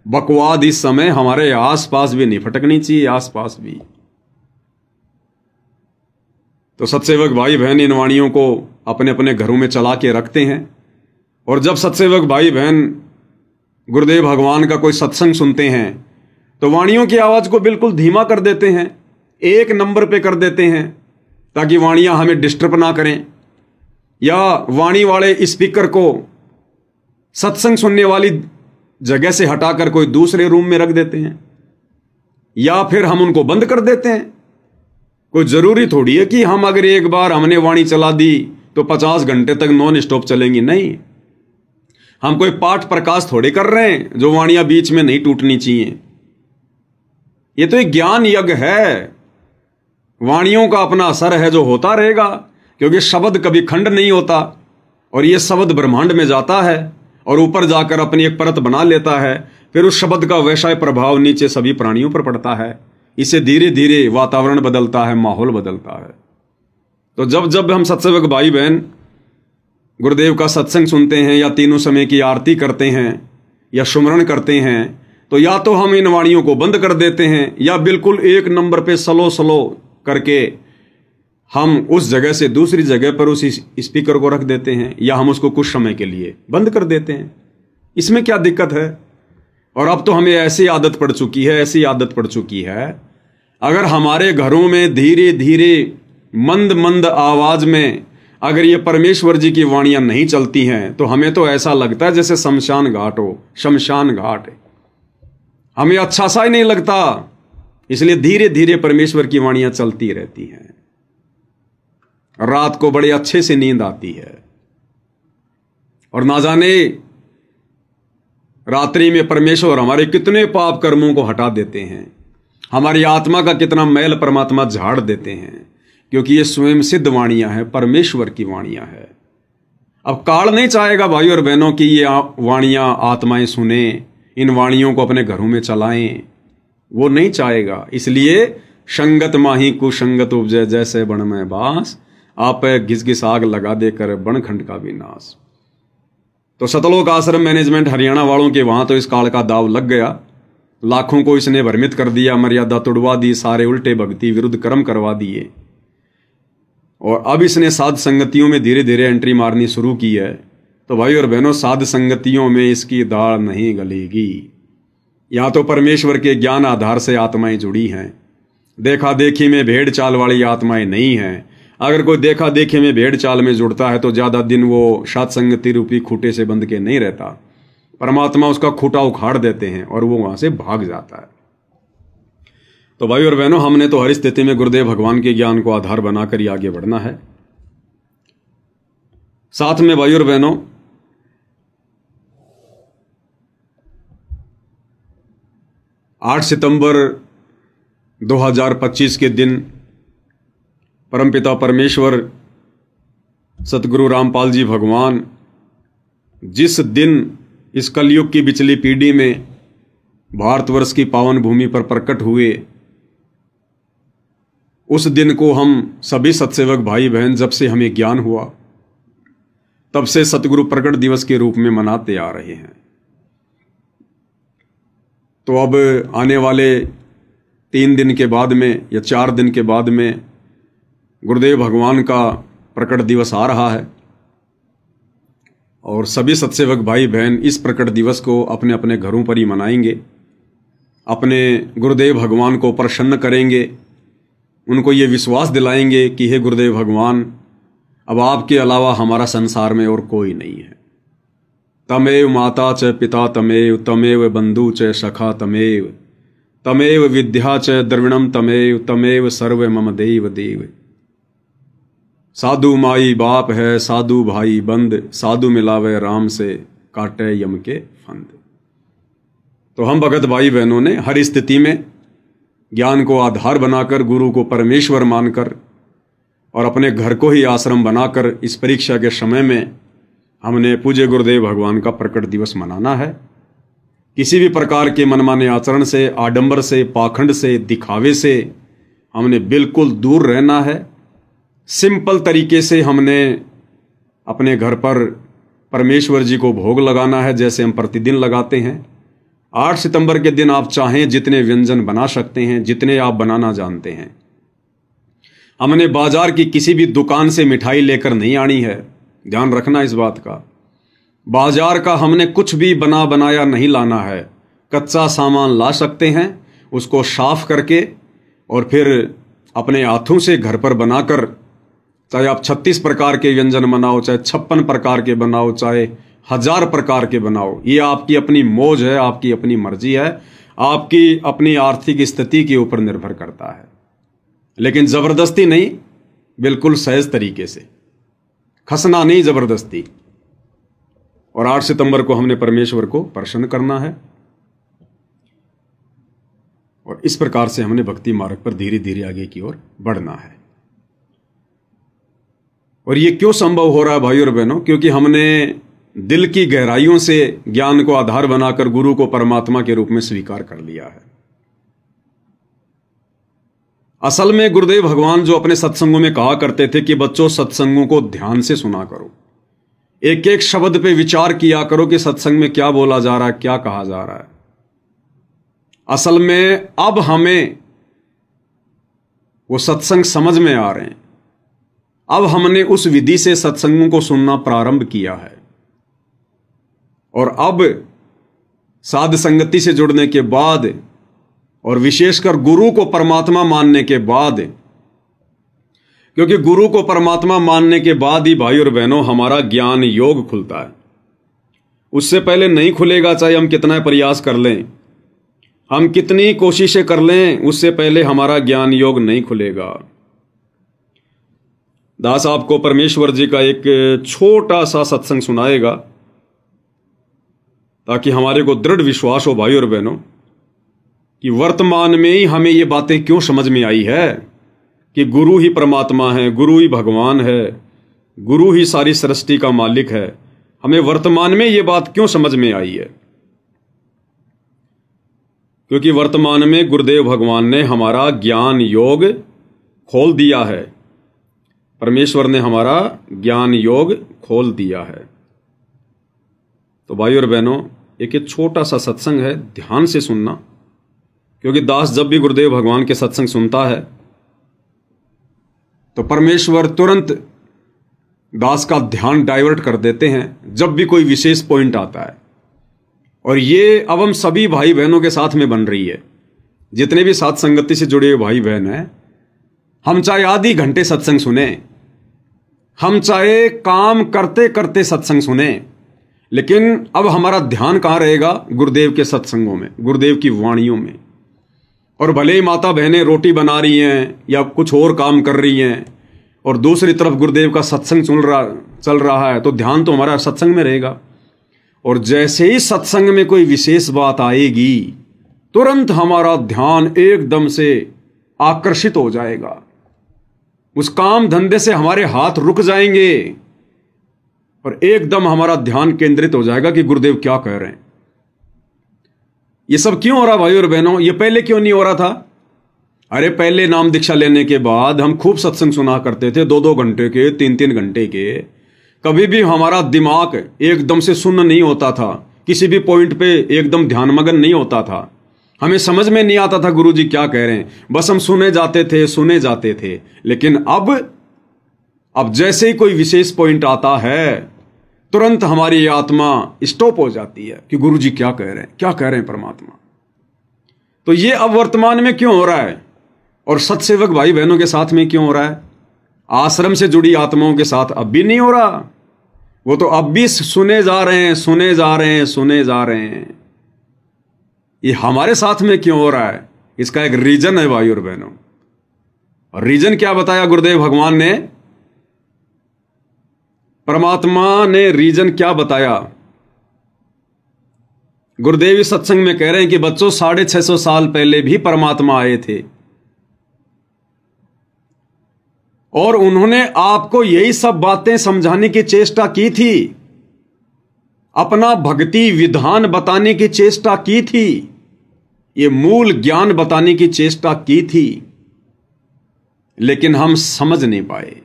बकवाद इस समय हमारे आसपास भी नहीं फटकनी चाहिए, आसपास भी। तो सत्सेवक भाई बहन इन वाणियों को अपने अपने घरों में चला के रखते हैं। और जब सत्सेवक भाई बहन गुरुदेव भगवान का कोई सत्संग सुनते हैं तो वाणियों की आवाज को बिल्कुल धीमा कर देते हैं, 1 नंबर पे कर देते हैं, ताकि वाणियां हमें डिस्टर्ब ना करें। या वाणी वाले स्पीकर को सत्संग सुनने वाली जगह से हटाकर कोई दूसरे रूम में रख देते हैं, या फिर हम उनको बंद कर देते हैं। कोई जरूरी थोड़ी है कि हम अगर एक बार हमने वाणी चला दी तो 50 घंटे तक नॉन स्टॉप चलेंगी? नहीं। हम कोई पाठ प्रकाश थोड़े कर रहे हैं जो वाणियां बीच में नहीं टूटनी चाहिए। ये तो एक ज्ञान यज्ञ है। वाणियों का अपना असर है जो होता रहेगा, क्योंकि शब्द कभी खंड नहीं होता और ये शब्द ब्रह्मांड में जाता है और ऊपर जाकर अपनी एक परत बना लेता है। फिर उस शब्द का वैसा प्रभाव नीचे सभी प्राणियों पर पड़ता है। इससे धीरे धीरे वातावरण बदलता है, माहौल बदलता है। तो जब जब हम सत्संग भाई बहन गुरुदेव का सत्संग सुनते हैं या तीनों समय की आरती करते हैं या सुमरण करते हैं, तो या तो हम इन वाणियों को बंद कर देते हैं या बिल्कुल एक नंबर पे स्लो स्लो करके हम उस जगह से दूसरी जगह पर उस स्पीकर को रख देते हैं, या हम उसको कुछ समय के लिए बंद कर देते हैं। इसमें क्या दिक्कत है? और अब तो हमें ऐसी आदत पड़ चुकी है, अगर हमारे घरों में धीरे धीरे मंद मंद आवाज में अगर ये परमेश्वर जी की वाणियां नहीं चलती हैं, तो हमें तो ऐसा लगता है जैसे शमशान घाट हो, शमशान घाट। हमें अच्छा सा ही नहीं लगता। इसलिए धीरे धीरे परमेश्वर की वाणियां चलती रहती हैं। रात को बड़े अच्छे से नींद आती है और ना जाने रात्रि में परमेश्वर हमारे कितने पाप कर्मों को हटा देते हैं, हमारी आत्मा का कितना मैल परमात्मा झाड़ देते हैं, क्योंकि ये स्वयं सिद्ध वाणियां हैं, परमेश्वर की वाणियां हैं। अब काल नहीं चाहेगा भाई और बहनों की ये वाणियां आत्माएं सुने, इन वाणियों को अपने घरों में चलाएं, वो नहीं चाहेगा। इसलिए संगत माही कुसंगत उपजे, जैसे बन में बांस, आप घिस घिस आग लगा देकर बनखंड का विनाश। तो सतलोक आश्रम मैनेजमेंट हरियाणा वालों के वहां तो इस काल का दाव लग गया। लाखों को इसने भ्रमित कर दिया, मर्यादा तुड़वा दी, सारे उल्टे भक्ति विरुद्ध कर्म करवा दिए। और अब इसने साध संगतियों में धीरे धीरे एंट्री मारनी शुरू की है। तो भाई और बहनों, साध संगतियों में इसकी दाल नहीं गलेगी। यहां तो परमेश्वर के ज्ञान आधार से आत्माएं जुड़ी हैं, देखा देखी में भेड़ चाल वाली आत्माएं नहीं हैं। अगर कोई देखा देखी में भेड़ चाल में जुड़ता है तो ज्यादा दिन वो साध संगति रूपी खूटे से बंध के नहीं रहता। परमात्मा उसका खूटा उखाड़ देते हैं और वो वहां से भाग जाता है। तो भाई और बहनों, हमने तो हर स्थिति में गुरुदेव भगवान के ज्ञान को आधार बनाकर ही आगे बढ़ना है। साथ में भाई और बहनों, 8 सितंबर 2025 के दिन परमपिता परमेश्वर सतगुरु रामपाल जी भगवान जिस दिन इस कलयुग की बिचली पीढ़ी में भारतवर्ष की पावन भूमि पर प्रकट हुए, उस दिन को हम सभी सत्सेवक भाई बहन, जब से हमें ज्ञान हुआ तब से सतगुरु प्रकट दिवस के रूप में मनाते आ रहे हैं। तो अब आने वाले 3 दिन के बाद में या 4 दिन के बाद में गुरुदेव भगवान का प्रकट दिवस आ रहा है और सभी सत्सेवक भाई बहन इस प्रकट दिवस को अपने अपने घरों पर ही मनाएंगे, अपने गुरुदेव भगवान को प्रसन्न करेंगे, उनको ये विश्वास दिलाएंगे कि हे गुरुदेव भगवान, अब आपके अलावा हमारा संसार में और कोई नहीं है। तमेव माता च पिता तमेव, तमेव बंधु च सखा तमेव, तमेव विद्या च द्रविणम तमेव, तमेव सर्व मम देव देव। साधु माई बाप है, साधु भाई बंद, साधु मिलावे राम से, काटे यम के फंद। तो हम भगत भाई बहनों ने हर स्थिति में ज्ञान को आधार बनाकर, गुरु को परमेश्वर मानकर और अपने घर को ही आश्रम बनाकर इस परीक्षा के समय में हमने पूज्य गुरुदेव भगवान का प्रकट दिवस मनाना है। किसी भी प्रकार के मनमाने आचरण से, आडंबर से, पाखंड से, दिखावे से हमने बिल्कुल दूर रहना है। सिंपल तरीके से हमने अपने घर पर परमेश्वर जी को भोग लगाना है, जैसे हम प्रतिदिन लगाते हैं। 8 सितंबर के दिन आप चाहें जितने व्यंजन बना सकते हैं, जितने आप बनाना जानते हैं। हमने बाजार की किसी भी दुकान से मिठाई लेकर नहीं आनी है, ध्यान रखना इस बात का। बाजार का हमने कुछ भी बना बनाया नहीं लाना है। कच्चा सामान ला सकते हैं, उसको साफ करके और फिर अपने हाथों से घर पर बनाकर, चाहे आप 36 प्रकार के व्यंजन बनाओ, चाहे 56 प्रकार के बनाओ, चाहे 1000 प्रकार के बनाओ, ये आपकी अपनी मौज है, आपकी अपनी मर्जी है, आपकी अपनी आर्थिक स्थिति के ऊपर निर्भर करता है। लेकिन जबरदस्ती नहीं, बिल्कुल सहज तरीके से। खसना नहीं, जबरदस्ती। और 8 सितंबर को हमने परमेश्वर को प्रसन्न करना है, और इस प्रकार से हमने भक्ति मार्ग पर धीरे धीरे आगे की ओर बढ़ना है। और ये क्यों संभव हो रहा है भाइयों और बहनों? क्योंकि हमने दिल की गहराइयों से ज्ञान को आधार बनाकर गुरु को परमात्मा के रूप में स्वीकार कर लिया है। असल में गुरुदेव भगवान जो अपने सत्संगों में कहा करते थे कि बच्चों, सत्संगों को ध्यान से सुना करो, एक एक शब्द पे विचार किया करो कि सत्संग में क्या बोला जा रहा है, क्या कहा जा रहा है। असल में अब हमें वो सत्संग समझ में आ रहे हैं। अब हमने उस विधि से सत्संगों को सुनना प्रारंभ किया है, और अब साध संगति से जुड़ने के बाद और विशेषकर गुरु को परमात्मा मानने के बाद, क्योंकि गुरु को परमात्मा मानने के बाद ही भाई और बहनों हमारा ज्ञान योग खुलता है। उससे पहले नहीं खुलेगा, चाहे हम कितना प्रयास कर लें, हम कितनी कोशिशें कर लें, उससे पहले हमारा ज्ञान योग नहीं खुलेगा। दास आपको परमेश्वर जी का एक छोटा सा सत्संग सुनाएगा ताकि हमारे को दृढ़ विश्वास हो भाई और बहनों कि वर्तमान में ही हमें ये बातें क्यों समझ में आई है कि गुरु ही परमात्मा है, गुरु ही भगवान है, गुरु ही सारी सृष्टि का मालिक है। हमें वर्तमान में ये बात क्यों समझ में आई है? क्योंकि वर्तमान में गुरुदेव भगवान ने हमारा ज्ञान योग खोल दिया है। परमेश्वर ने हमारा ज्ञान योग खोल दिया है। तो भाई और बहनों, एक छोटा सा सत्संग है, ध्यान से सुनना, क्योंकि दास जब भी गुरुदेव भगवान के सत्संग सुनता है तो परमेश्वर तुरंत दास का ध्यान डाइवर्ट कर देते हैं जब भी कोई विशेष पॉइंट आता है। और ये अब हम सभी भाई बहनों के साथ में बन रही है। जितने भी साथ संगति से जुड़े हुए भाई बहन हैं, हम चाहे आधी घंटे सत्संग सुने, हम चाहे काम करते करते सत्संग सुने, लेकिन अब हमारा ध्यान कहाँ रहेगा? गुरुदेव के सत्संगों में, गुरुदेव की वाणियों में। और भले ही माता बहनें रोटी बना रही हैं या कुछ और काम कर रही हैं और दूसरी तरफ गुरुदेव का सत्संग चल रहा है, तो ध्यान तो हमारा सत्संग में रहेगा। और जैसे ही सत्संग में कोई विशेष बात आएगी, तुरंत हमारा ध्यान एकदम से आकर्षित हो जाएगा। उस काम धंधे से हमारे हाथ रुक जाएंगे और एकदम हमारा ध्यान केंद्रित हो जाएगा कि गुरुदेव क्या कह रहे हैं। ये सब क्यों हो रहा भाई और बहनों? ये पहले क्यों नहीं हो रहा था? अरे पहले नाम दीक्षा लेने के बाद हम खूब सत्संग सुना करते थे, 2-2 घंटे के, 3-3 घंटे के। कभी भी हमारा दिमाग एकदम से सुन्न नहीं होता था, किसी भी पॉइंट पे एकदम ध्यानमग्न नहीं होता था। हमें समझ में नहीं आता था गुरुजी क्या कह रहे हैं, बस हम सुने जाते थे। लेकिन अब जैसे ही कोई विशेष पॉइंट आता है, तुरंत हमारी आत्मा स्टॉप हो जाती है कि गुरुजी क्या कह रहे हैं परमात्मा। तो ये अब वर्तमान में क्यों हो रहा है? और सत्सेवक भाई बहनों के साथ में क्यों हो रहा है? आश्रम से जुड़ी आत्माओं के साथ अब भी नहीं हो रहा। वो तो अब भी सुने जा रहे हैं। ये हमारे साथ में क्यों हो रहा है? इसका एक रीजन है भाई और बहनों। और रीजन क्या बताया गुरुदेव भगवान ने? परमात्मा ने रीजन क्या बताया? गुरुदेव इस सत्संग में कह रहे हैं कि बच्चों, 650 साल पहले भी परमात्मा आए थे और उन्होंने आपको यही सब बातें समझाने की चेष्टा की थी, अपना भक्ति विधान बताने की चेष्टा की थी, ये मूल ज्ञान बताने की चेष्टा की थी, लेकिन हम समझ नहीं पाए।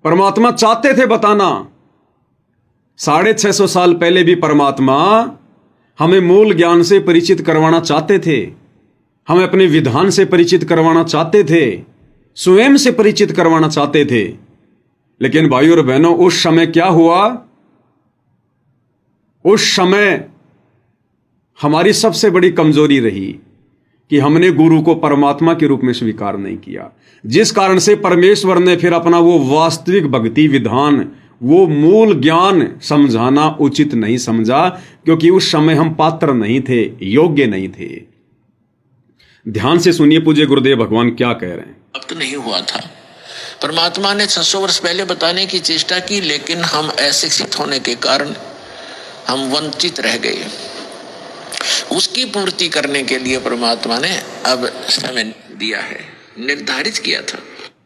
परमात्मा चाहते थे बताना। 650 साल पहले भी परमात्मा हमें मूल ज्ञान से परिचित करवाना चाहते थे, हमें अपने विधान से परिचित करवाना चाहते थे, स्वयं से परिचित करवाना चाहते थे। लेकिन भाइयों और बहनों, उस समय क्या हुआ? उस समय हमारी सबसे बड़ी कमजोरी रही कि हमने गुरु को परमात्मा के रूप में स्वीकार नहीं किया, जिस कारण से परमेश्वर ने फिर अपना वो वास्तविक भक्ति विधान, वो मूल ज्ञान समझाना उचित नहीं समझा, क्योंकि उस समय हम पात्र नहीं थे, योग्य नहीं थे। ध्यान से सुनिए पूज्य गुरुदेव भगवान क्या कह रहे हैं। अब तो नहीं हुआ था, परमात्मा ने 600 वर्ष पहले बताने की चेष्टा की, लेकिन हम अशिक्षित होने के कारण हम वंचित रह गए। उसकी पूर्ति करने के लिए परमात्मा ने अब समय दिया है, निर्धारित किया था।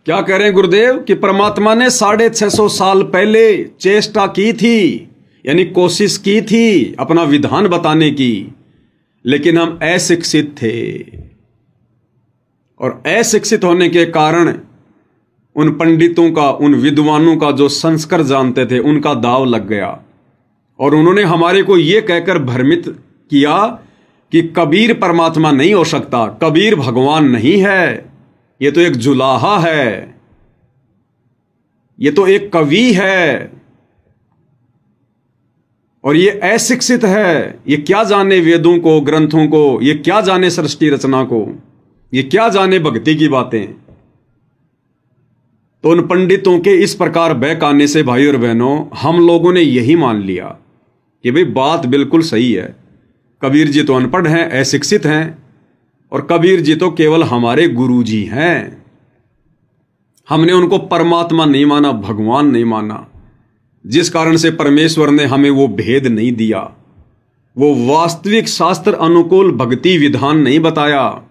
क्या कह रहे हैं गुरुदेव कि परमात्मा ने 650 साल पहले चेष्टा की थी, यानी कोशिश की थी अपना विधान बताने की, लेकिन हम अशिक्षित थे और अशिक्षित होने के कारण उन पंडितों का, उन विद्वानों का जो संस्कार जानते थे, उनका दाव लग गया और उन्होंने हमारे को यह कहकर भ्रमित किया कि कबीर परमात्मा नहीं हो सकता, कबीर भगवान नहीं है, ये तो एक जुलाहा है, ये तो एक कवि है और ये अशिक्षित है, ये क्या जाने वेदों को, ग्रंथों को, ये क्या जाने सृष्टि रचना को, ये क्या जाने भक्ति की बातें। तो उन पंडितों के इस प्रकार बहकाने से भाई और बहनों हम लोगों ने यही मान लिया कि भाई बात बिल्कुल सही है, कबीर जी तो अनपढ़ हैं, अशिक्षित हैं और कबीर जी तो केवल हमारे गुरु जी हैं। हमने उनको परमात्मा नहीं माना, भगवान नहीं माना, जिस कारण से परमेश्वर ने हमें वो भेद नहीं दिया, वो वास्तविक शास्त्र अनुकूल भक्ति विधान नहीं बताया।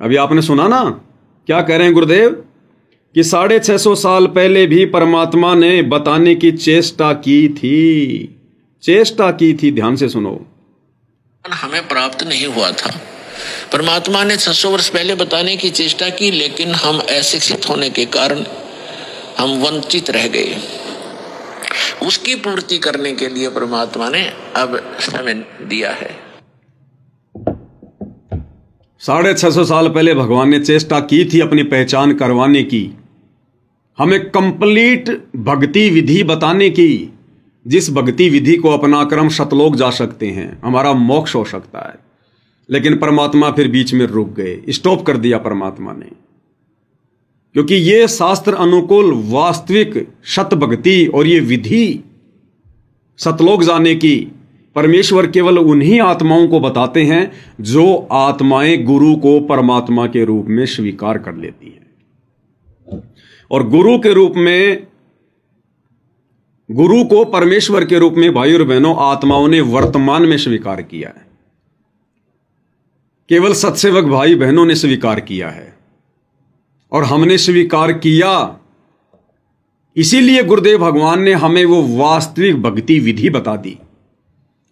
अभी आपने सुना ना क्या कह रहे हैं गुरुदेव कि 650 साल पहले भी परमात्मा ने बताने की चेष्टा की थी। ध्यान से सुनो, हमें प्राप्त नहीं हुआ था। परमात्मा ने 600 वर्ष पहले बताने की चेष्टा की, लेकिन हम अशिक्षित होने के कारण हम वंचित रह गए। उसकी पूर्ति करने के लिए परमात्मा ने अब समय दिया है। 650 साल पहले भगवान ने चेष्टा की थी अपनी पहचान करवाने की, हमें कंप्लीट भक्ति विधि बताने की, जिस भक्ति विधि को अपनाकर हम शतलोक जा सकते हैं, हमारा मोक्ष हो सकता है। लेकिन परमात्मा फिर बीच में रुक गए, स्टॉप कर दिया परमात्मा ने, क्योंकि ये शास्त्र अनुकूल वास्तविक शत भक्ति और ये विधि सतलोक जाने की परमेश्वर केवल उन्हीं आत्माओं को बताते हैं जो आत्माएं गुरु को परमात्मा के रूप में स्वीकार कर लेती हैं। और गुरु के रूप में, गुरु को परमेश्वर के रूप में भाई और बहनों आत्माओं ने वर्तमान में स्वीकार किया है, केवल सत्सेवक भाई बहनों ने स्वीकार किया है और हमने स्वीकार किया। इसीलिए गुरुदेव भगवान ने हमें वो वास्तविक भक्ति विधि बता दी,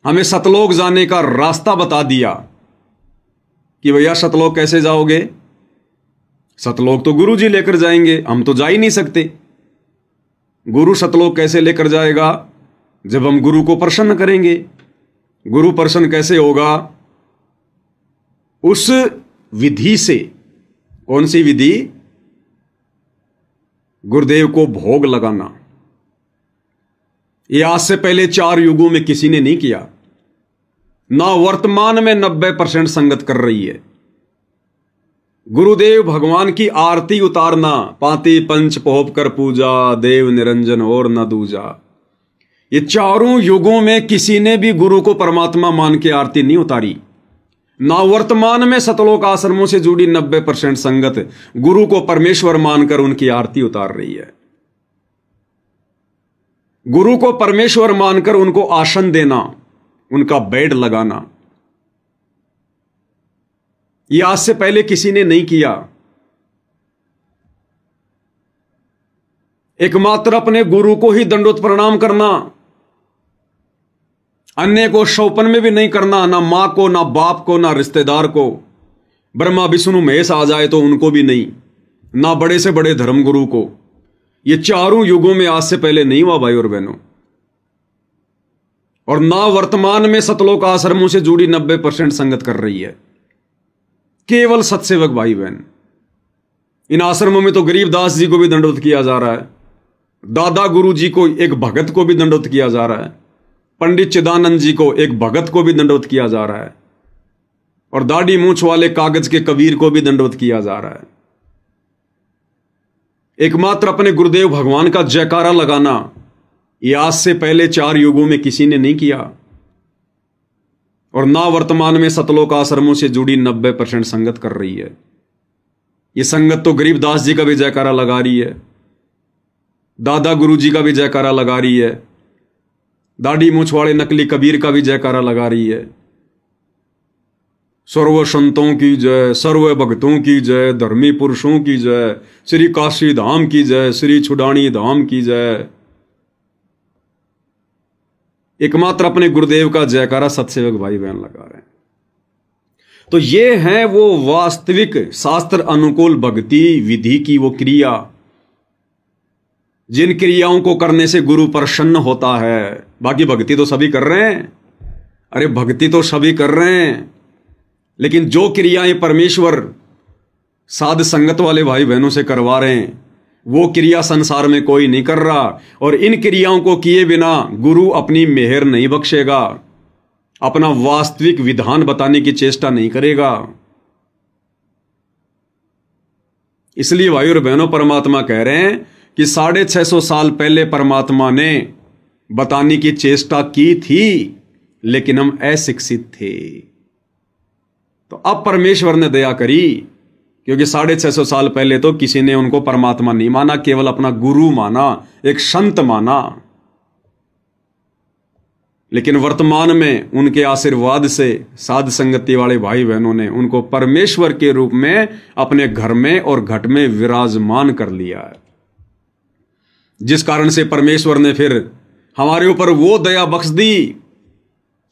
हमें सतलोक जाने का रास्ता बता दिया कि भैया सतलोक कैसे जाओगे, सतलोक तो गुरु जी लेकर जाएंगे, हम तो जा ही नहीं सकते। गुरु सतलोक कैसे लेकर जाएगा, जब हम गुरु को प्रसन्न करेंगे। गुरु प्रसन्न कैसे होगा, उस विधि से। कौन सी विधि? गुरुदेव को भोग लगाना। यह आज से पहले 4 युगों में किसी ने नहीं किया, ना वर्तमान में 90% संगत कर रही है। गुरुदेव भगवान की आरती उतारना, पाती पंच पोप कर पूजा, देव निरंजन और न दूजा, ये 4 युगों में किसी ने भी गुरु को परमात्मा मान के आरती नहीं उतारी। ना वर्तमान में सतलोक आश्रमों से जुड़ी 90% संगत गुरु को परमेश्वर मानकर उनकी आरती उतार रही है। गुरु को परमेश्वर मानकर उनको आसन देना, उनका बेड लगाना, यह आज से पहले किसी ने नहीं किया। एकमात्र अपने गुरु को ही दंडोत प्रणाम करना, अन्य को शौपन में भी नहीं करना, ना मां को, ना बाप को, ना रिश्तेदार को। ब्रह्मा विष्णु महेश आ जाए तो उनको भी नहीं, ना बड़े से बड़े धर्मगुरु को। ये 4 युगों में आज से पहले नहीं हुआ भाई और बहनों। और ना वर्तमान में सतलोक आश्रमों से जुड़ी 90% संगत कर रही है, केवल सत्सेवक भाई बहन। इन आश्रमों में तो गरीबदास जी को भी दंडोत किया जा रहा है, दादा गुरु जी को, एक भगत को भी दंडोत किया जा रहा है, पंडित चिदानंद जी को, एक भगत को भी दंडोत किया जा रहा है, और दाढ़ी मूंछ वाले कागज के कबीर को भी दंडोत किया जा रहा है। एकमात्र अपने गुरुदेव भगवान का जयकारा लगाना, यह आज से पहले 4 युगों में किसी ने नहीं किया। और ना वर्तमान में सतलोक आश्रमों से जुड़ी 90% संगत कर रही है। ये संगत तो गरीबदास जी का भी जयकारा लगा रही है, दादा गुरु जी का भी जयकारा लगा रही है, दाढ़ी मूछ वाले नकली कबीर का भी जयकारा लगा रही है। सर्व संतों की जय, सर्व भक्तों की जय, धर्मी पुरुषों की जय, श्री काशी धाम की जय, श्री छुडानी धाम की जय। एकमात्र अपने गुरुदेव का जयकारा सत्सेवक भाई बहन लगा रहे हैं। तो ये है वो वास्तविक शास्त्र अनुकूल भक्ति विधि की वो क्रिया, जिन क्रियाओं को करने से गुरु प्रसन्न होता है। बाकी भक्ति तो सभी कर रहे हैं, अरे भक्ति तो सभी कर रहे हैं, लेकिन जो क्रियाएं परमेश्वर साध संगत वाले भाई बहनों से करवा रहे हैं वो क्रिया संसार में कोई नहीं कर रहा। और इन क्रियाओं को किए बिना गुरु अपनी मेहर नहीं बख्शेगा, अपना वास्तविक विधान बताने की चेष्टा नहीं करेगा। इसलिए भाई और बहनों, परमात्मा कह रहे हैं कि 650 साल पहले परमात्मा ने बताने की चेष्टा की थी, लेकिन हम अशिक्षित थे। तो अब परमेश्वर ने दया करी, क्योंकि 650 साल पहले तो किसी ने उनको परमात्मा नहीं माना, केवल अपना गुरु माना, एक संत माना। लेकिन वर्तमान में उनके आशीर्वाद से साध संगति वाले भाई बहनों ने उनको परमेश्वर के रूप में अपने घर में और घट में विराजमान कर लिया है, जिस कारण से परमेश्वर ने फिर हमारे ऊपर वो दया बख्श दी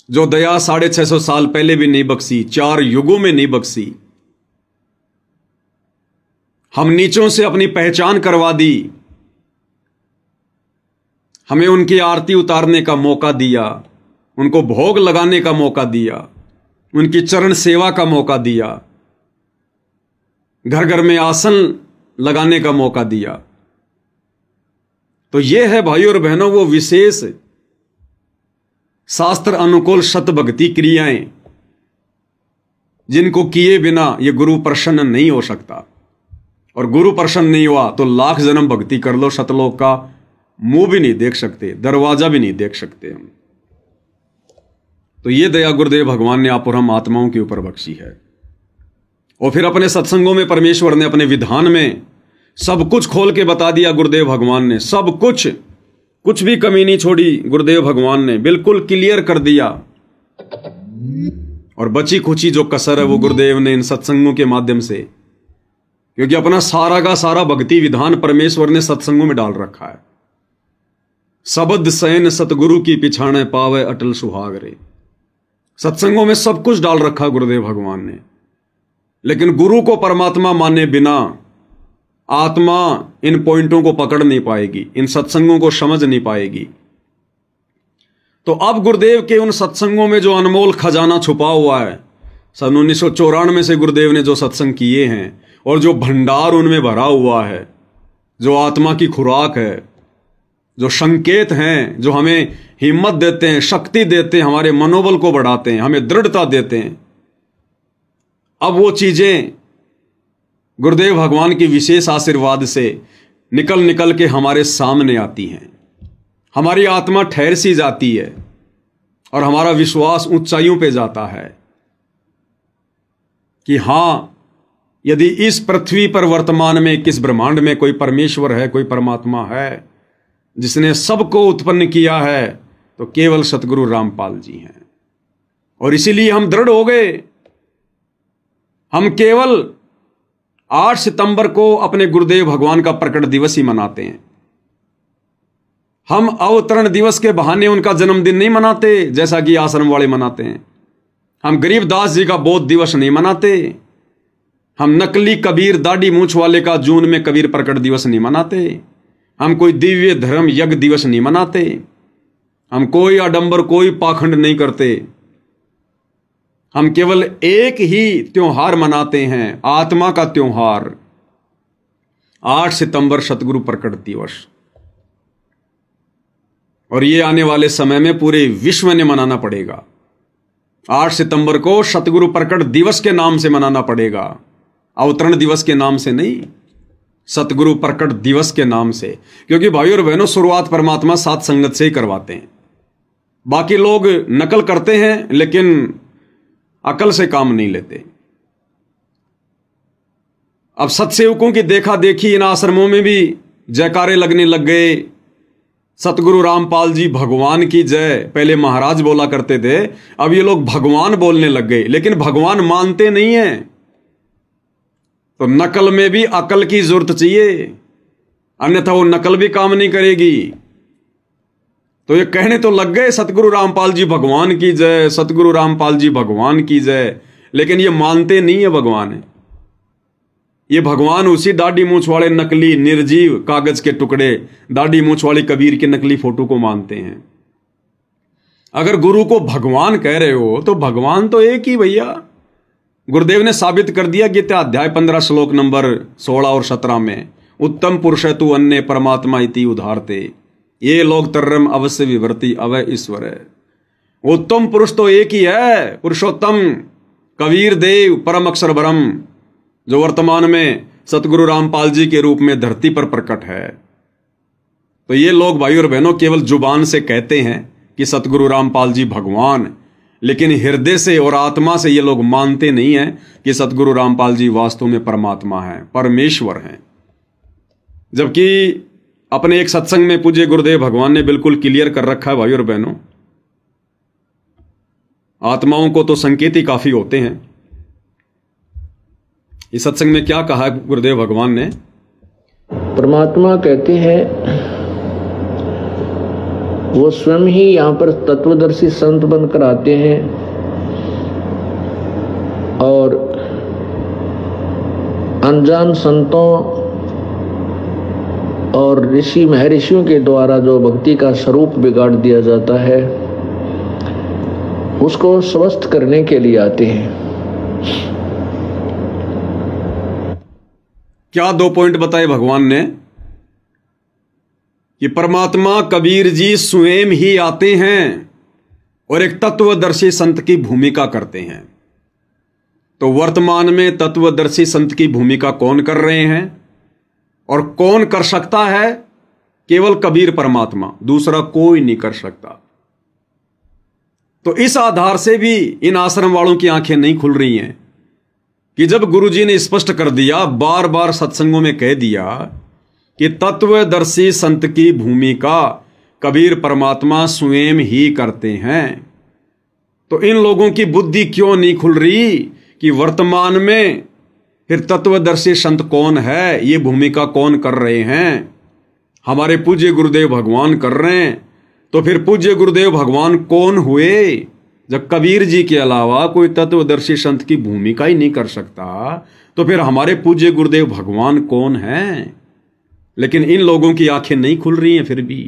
जो दया 650 साल पहले भी नहीं बख्शी, 4 युगों में नहीं बख्शी। हम नीचों से अपनी पहचान करवा दी, हमें उनकी आरती उतारने का मौका दिया, उनको भोग लगाने का मौका दिया, उनकी चरण सेवा का मौका दिया, घर घर में आसन लगाने का मौका दिया। तो यह है भाई और बहनों वो विशेष शास्त्र अनुकूल शत भक्ति क्रियाएं, जिनको किए बिना ये गुरु प्रसन्न नहीं हो सकता। और गुरु प्रसन्न नहीं हुआ तो लाख जन्म भक्ति कर लो, सतलोक का मुंह भी नहीं देख सकते, दरवाजा भी नहीं देख सकते हम। तो ये दया गुरुदेव भगवान ने आप और हम आत्माओं के ऊपर बख्शी है। और फिर अपने सत्संगों में परमेश्वर ने अपने विधान में सब कुछ खोल के बता दिया। गुरुदेव भगवान ने सब कुछ भी कमी नहीं छोड़ी। गुरुदेव भगवान ने बिल्कुल क्लियर कर दिया। और बची खुची जो कसर है वो गुरुदेव ने इन सत्संगों के माध्यम से, क्योंकि अपना सारा का सारा भक्ति विधान परमेश्वर ने सत्संगों में डाल रखा है। सबद सैन सतगुरु की पिछाने पावे अटल सुहाग रे, सत्संगों में सब कुछ डाल रखा गुरुदेव भगवान ने। लेकिन गुरु को परमात्मा माने बिना आत्मा इन पॉइंटों को पकड़ नहीं पाएगी, इन सत्संगों को समझ नहीं पाएगी। तो अब गुरुदेव के उन सत्संगों में जो अनमोल खजाना छुपा हुआ है, सन 1994 से गुरुदेव ने जो सत्संग किए हैं और जो भंडार उनमें भरा हुआ है, जो आत्मा की खुराक है, जो संकेत हैं, जो हमें हिम्मत देते हैं, शक्ति देते हैं, हमारे मनोबल को बढ़ाते हैं, हमें दृढ़ता देते हैं, अब वो चीजें गुरुदेव भगवान की विशेष आशीर्वाद से निकल के हमारे सामने आती हैं। हमारी आत्मा ठहर सी जाती है और हमारा विश्वास ऊंचाइयों पे जाता है कि हां, यदि इस पृथ्वी पर वर्तमान में किस ब्रह्मांड में कोई परमेश्वर है, कोई परमात्मा है जिसने सबको उत्पन्न किया है, तो केवल सतगुरु रामपाल जी हैं। और इसीलिए हम दृढ़ हो गए। हम केवल 8 सितंबर को अपने गुरुदेव भगवान का प्रकट दिवस ही मनाते हैं। हम अवतरण दिवस के बहाने उनका जन्मदिन नहीं मनाते जैसा कि आश्रम वाले मनाते हैं। हम गरीबदास जी का बोध दिवस नहीं मनाते। हम नकली कबीर दाढ़ी मूछ वाले का जून में कबीर प्रकट दिवस नहीं मनाते। हम कोई दिव्य धर्म यज्ञ दिवस नहीं मनाते। हम कोई आडंबर, कोई पाखंड नहीं करते। हम केवल एक ही त्योहार मनाते हैं, आत्मा का त्योहार, 8 सितंबर सतगुरु प्रकट दिवस। और ये आने वाले समय में पूरे विश्व ने मनाना पड़ेगा। 8 सितंबर को सतगुरु प्रकट दिवस के नाम से मनाना पड़ेगा, अवतरण दिवस के नाम से नहीं, सतगुरु प्रकट दिवस के नाम से। क्योंकि भाई और बहनों, शुरुआत परमात्मा साथ संगत से ही करवाते हैं। बाकी लोग नकल करते हैं लेकिन अकल से काम नहीं लेते। अब सत्सेवकों की देखा देखी इन आश्रमों में भी जयकारे लगने लग गए, सतगुरु रामपाल जी भगवान की जय। पहले महाराज बोला करते थे, अब ये लोग भगवान बोलने लग गए, लेकिन भगवान मानते नहीं है। तो नकल में भी अकल की जरूरत चाहिए, अन्यथा वो नकल भी काम नहीं करेगी। तो ये कहने तो लग गए सतगुरु रामपाल जी भगवान की जय, सतगुरु रामपाल जी भगवान की जय, लेकिन ये मानते नहीं है भगवान है। ये भगवान उसी दाढ़ी मूंछ वाले नकली निर्जीव कागज के टुकड़े, दाढ़ी मूंछ वाले कबीर के नकली फोटो को मानते हैं। अगर गुरु को भगवान कह रहे हो तो भगवान तो एक ही भैया। गुरुदेव ने साबित कर दिया गीता अध्याय 15 श्लोक नंबर 16 और 17 में, उत्तम पुरुष तु अन्य परमात्मा इति उधारते, ये लोग तर्रम अवश्य विवर्ती अवय ईश्वर है। उत्तम पुरुष तो एक ही है, पुरुषोत्तम कबीर देव परम अक्षर ब्रह्म, जो वर्तमान में सतगुरु रामपाल जी के रूप में धरती पर प्रकट है। तो ये लोग भाई और बहनों केवल जुबान से कहते हैं कि सतगुरु रामपाल जी भगवान, लेकिन हृदय से और आत्मा से ये लोग मानते नहीं हैं कि सतगुरु रामपाल जी वास्तव में परमात्मा है, परमेश्वर हैं। जबकि अपने एक सत्संग में पूज्य गुरुदेव भगवान ने बिल्कुल क्लियर कर रखा है भाई और बहनों, आत्माओं को तो संकेत ही काफी होते हैं। इस सत्संग में क्या कहा है गुरुदेव भगवान ने? परमात्मा कहते हैं वो स्वयं ही यहाँ पर तत्वदर्शी संत बनकर आते हैं और अनजान संतों और ऋषि महर्षियों के द्वारा जो भक्ति का स्वरूप बिगाड़ दिया जाता है उसको स्वस्थ करने के लिए आते हैं। क्या 2 पॉइंट बताए भगवान ने कि परमात्मा कबीर जी स्वयं ही आते हैं और एक तत्वदर्शी संत की भूमिका करते हैं। तो वर्तमान में तत्वदर्शी संत की भूमिका कौन कर रहे हैं और कौन कर सकता है? केवल कबीर परमात्मा, दूसरा कोई नहीं कर सकता। तो इस आधार से भी इन आश्रम वालों की आंखें नहीं खुल रही हैं कि जब गुरुजी ने स्पष्ट कर दिया, बार बार सत्संगों में कह दिया कि तत्वदर्शी संत की भूमिका कबीर परमात्मा स्वयं ही करते हैं, तो इन लोगों की बुद्धि क्यों नहीं खुल रही कि वर्तमान में फिर तत्वदर्शी संत कौन है, ये भूमिका कौन कर रहे हैं? हमारे पूज्य गुरुदेव भगवान कर रहे हैं। तो फिर पूज्य गुरुदेव भगवान कौन हुए? जब कबीर जी के अलावा कोई तत्वदर्शी संत की भूमिका ही नहीं कर सकता, तो फिर हमारे पूज्य गुरुदेव भगवान कौन हैं? लेकिन इन लोगों की आंखें नहीं खुल रही हैं फिर भी।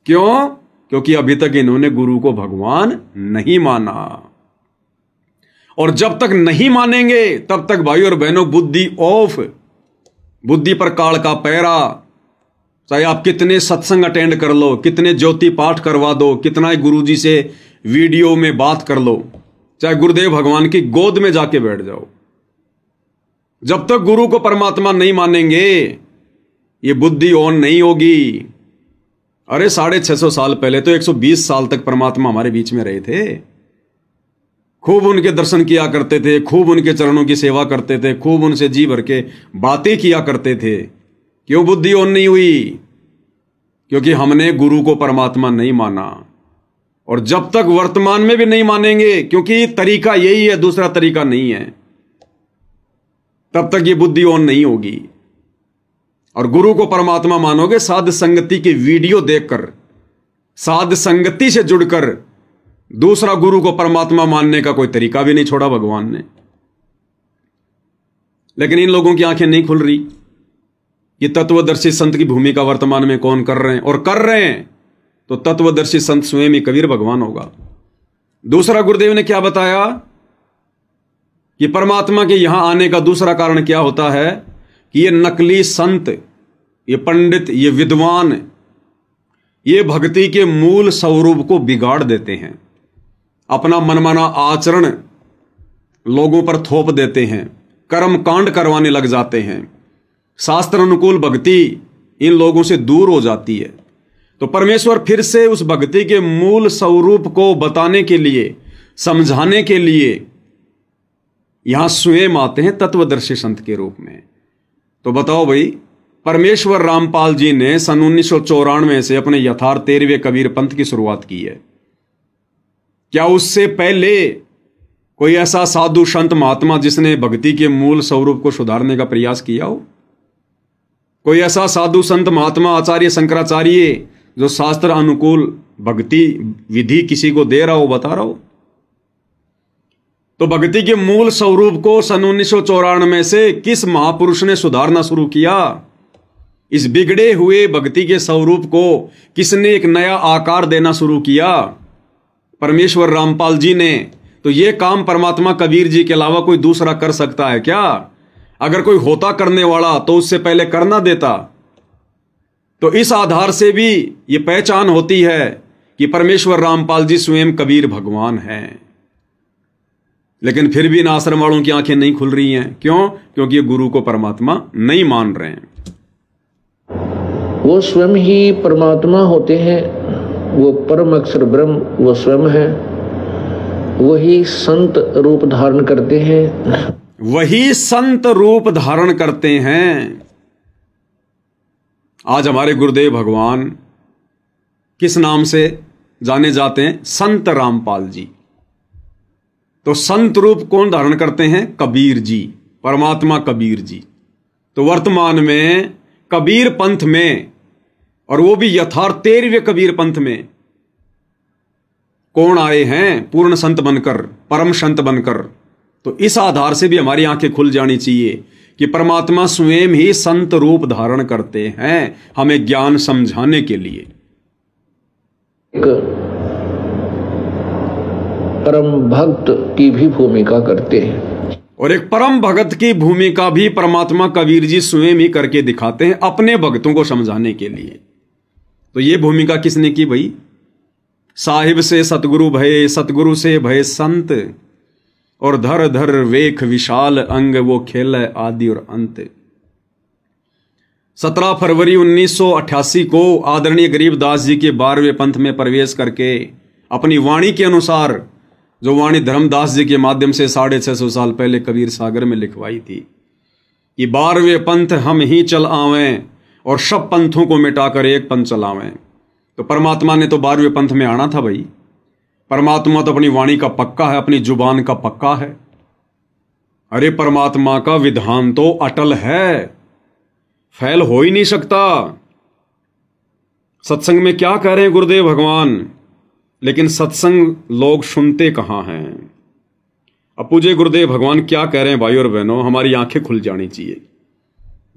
क्यों? क्योंकि अभी तक इन्होंने गुरु को भगवान नहीं माना, और जब तक नहीं मानेंगे तब तक भाई और बहनों बुद्धि ऑफ, बुद्धि पर काल का पैरा। चाहे आप कितने सत्संग अटेंड कर लो, कितने ज्योति पाठ करवा दो, कितना ही गुरुजी से वीडियो में बात कर लो, चाहे गुरुदेव भगवान की गोद में जाके बैठ जाओ, जब तक गुरु को परमात्मा नहीं मानेंगे ये बुद्धि ऑन नहीं होगी। अरे 650 साल पहले तो 120 साल तक परमात्मा हमारे बीच में रहे थे। खूब उनके दर्शन किया करते थे, खूब उनके चरणों की सेवा करते थे, खूब उनसे जी भर के बातें किया करते थे। क्यों बुद्धि ऑन नहीं हुई? क्योंकि हमने गुरु को परमात्मा नहीं माना। और जब तक वर्तमान में भी नहीं मानेंगे, क्योंकि तरीका यही है, दूसरा तरीका नहीं है, तब तक ये बुद्धि ऑन नहीं होगी। और गुरु को परमात्मा मानोगे साध संगति की वीडियो देखकर, साध संगति से जुड़कर। दूसरा गुरु को परमात्मा मानने का कोई तरीका भी नहीं छोड़ा भगवान ने। लेकिन इन लोगों की आंखें नहीं खुल रही कि तत्वदर्शी संत की भूमिका वर्तमान में कौन कर रहे हैं, और कर रहे हैं तो तत्वदर्शी संत स्वयं ही कबीर भगवान होगा। दूसरा गुरुदेव ने क्या बताया कि परमात्मा के यहां आने का दूसरा कारण क्या होता है कि ये नकली संत, ये पंडित, ये विद्वान, ये भक्ति के मूल स्वरूप को बिगाड़ देते हैं, अपना मनमाना आचरण लोगों पर थोप देते हैं, कर्म कांड करवाने लग जाते हैं, शास्त्र अनुकूल भक्ति इन लोगों से दूर हो जाती है। तो परमेश्वर फिर से उस भक्ति के मूल स्वरूप को बताने के लिए, समझाने के लिए यहां स्वयं आते हैं तत्वदर्शी संत के रूप में। तो बताओ भाई, परमेश्वर रामपाल जी ने सन 1994 से अपने यथार्थ 13वें कबीर पंथ की शुरुआत की है। क्या उससे पहले कोई ऐसा साधु संत महात्मा जिसने भक्ति के मूल स्वरूप को सुधारने का प्रयास किया हो? कोई ऐसा साधु संत महात्मा आचार्य शंकराचार्य जो शास्त्र अनुकूल भक्ति विधि किसी को दे रहा हो, बता रहा हो? तो भक्ति के मूल स्वरूप को सन 1994 से किस महापुरुष ने सुधारना शुरू किया? इस बिगड़े हुए भक्ति के स्वरूप को किसने एक नया आकार देना शुरू किया? परमेश्वर रामपाल जी ने। तो यह काम परमात्मा कबीर जी के अलावा कोई दूसरा कर सकता है क्या? अगर कोई होता करने वाला तो उससे पहले करना देता। तो इस आधार से भी यह पहचान होती है कि परमेश्वर रामपाल जी स्वयं कबीर भगवान हैं। लेकिन फिर भी इन आश्रम वालों की आंखें नहीं खुल रही हैं। क्यों? क्योंकि ये गुरु को परमात्मा नहीं मान रहे हैं। वो स्वयं ही परमात्मा होते हैं, वो परम अक्षर ब्रह्म वो स्वयं है, वही संत रूप धारण करते हैं, वही संत रूप धारण करते हैं। आज हमारे गुरुदेव भगवान किस नाम से जाने जाते हैं? संत रामपाल जी। तो संत रूप कौन धारण करते हैं? कबीर जी, परमात्मा कबीर जी। तो वर्तमान में कबीर पंथ में, और वो भी यथार्थ 13वें कबीर पंथ में, कौन आए हैं? पूर्ण संत बनकर, परम संत बनकर। तो इस आधार से भी हमारी आंखें खुल जानी चाहिए कि परमात्मा स्वयं ही संत रूप धारण करते हैं हमें ज्ञान समझाने के लिए। परम भक्त की भी भूमिका करते हैं, और एक परम भगत की भूमिका भी परमात्मा कबीर जी स्वयं ही करके दिखाते हैं अपने भक्तों को समझाने के लिए। तो ये भूमिका किसने की भाई? साहिब से सतगुरु भये, सतगुरु से भये संत, और धर धर वेख विशाल अंग, वो खेल आदि और अंत। 17 फरवरी 1988 को आदरणीय गरीबदास जी के 12वें पंथ में प्रवेश करके अपनी वाणी के अनुसार, जो वाणी धर्मदास जी के माध्यम से 650 साल पहले कबीर सागर में लिखवाई थी कि 12वें पंथ हम ही चल आवें और सब पंथों को मिटाकर एक पंथ चलावें। तो परमात्मा ने तो 12वें पंथ में आना था भाई। परमात्मा तो अपनी वाणी का पक्का है, अपनी जुबान का पक्का है। अरे परमात्मा का विधान तो अटल है, फैल हो ही नहीं सकता। सत्संग में क्या कह रहे हैं गुरुदेव भगवान, लेकिन सत्संग लोग सुनते कहां हैं। अब पूज्य गुरुदेव भगवान क्या कह रहे हैं भाई और बहनों, हमारी आंखें खुल जानी चाहिए।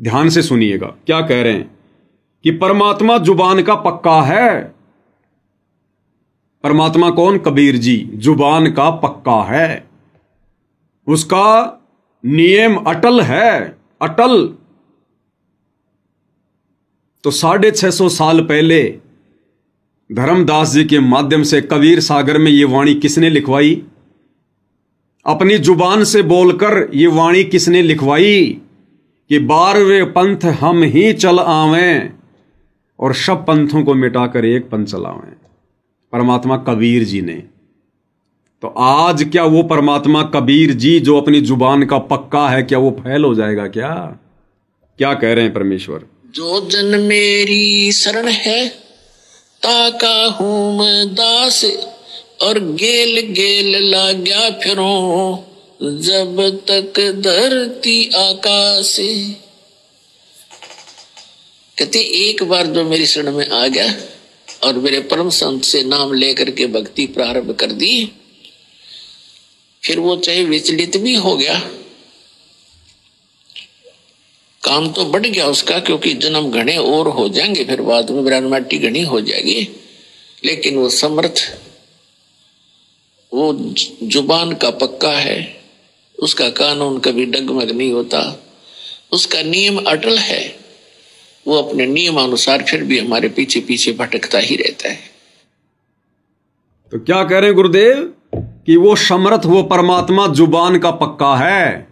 ध्यान से सुनिएगा क्या कह रहे हैं कि परमात्मा जुबान का पक्का है। परमात्मा कौन? कबीर जी जुबान का पक्का है, उसका नियम अटल है, अटल। तो 650 साल पहले धर्मदास जी के माध्यम से कबीर सागर में ये वाणी किसने लिखवाई? अपनी जुबान से बोलकर ये वाणी किसने लिखवाई कि 12वें पंथ हम ही चल आवें और सब पंथों को मिटाकर एक पंथ चलावें? परमात्मा कबीर जी ने। तो आज क्या वो परमात्मा कबीर जी जो अपनी जुबान का पक्का है, क्या वो फैल हो जाएगा? क्या कह रहे हैं परमेश्वर? जो जन मेरी शरण है ताका हूं मैं दास, और गेल गेल लाग्या फिरूं जब तक धरती आकाश। कहते एक बार जो मेरी शरण में आ गया और मेरे परम संत से नाम लेकर के भक्ति प्रारंभ कर दी, फिर वो चाहे विचलित भी हो गया, काम तो बढ़ गया उसका, क्योंकि जन्म घने और हो जाएंगे, फिर बाद में ब्रह्माटी घनी हो जाएगी, लेकिन वो समर्थ, वो जुबान का पक्का है, उसका कानून कभी डगमग नहीं होता, उसका नियम अटल है। वो अपने नियम अनुसार फिर भी हमारे पीछे पीछे भटकता ही रहता है। तो क्या कह रहे हैं गुरुदेव कि वो समर्थ, वो परमात्मा जुबान का पक्का है,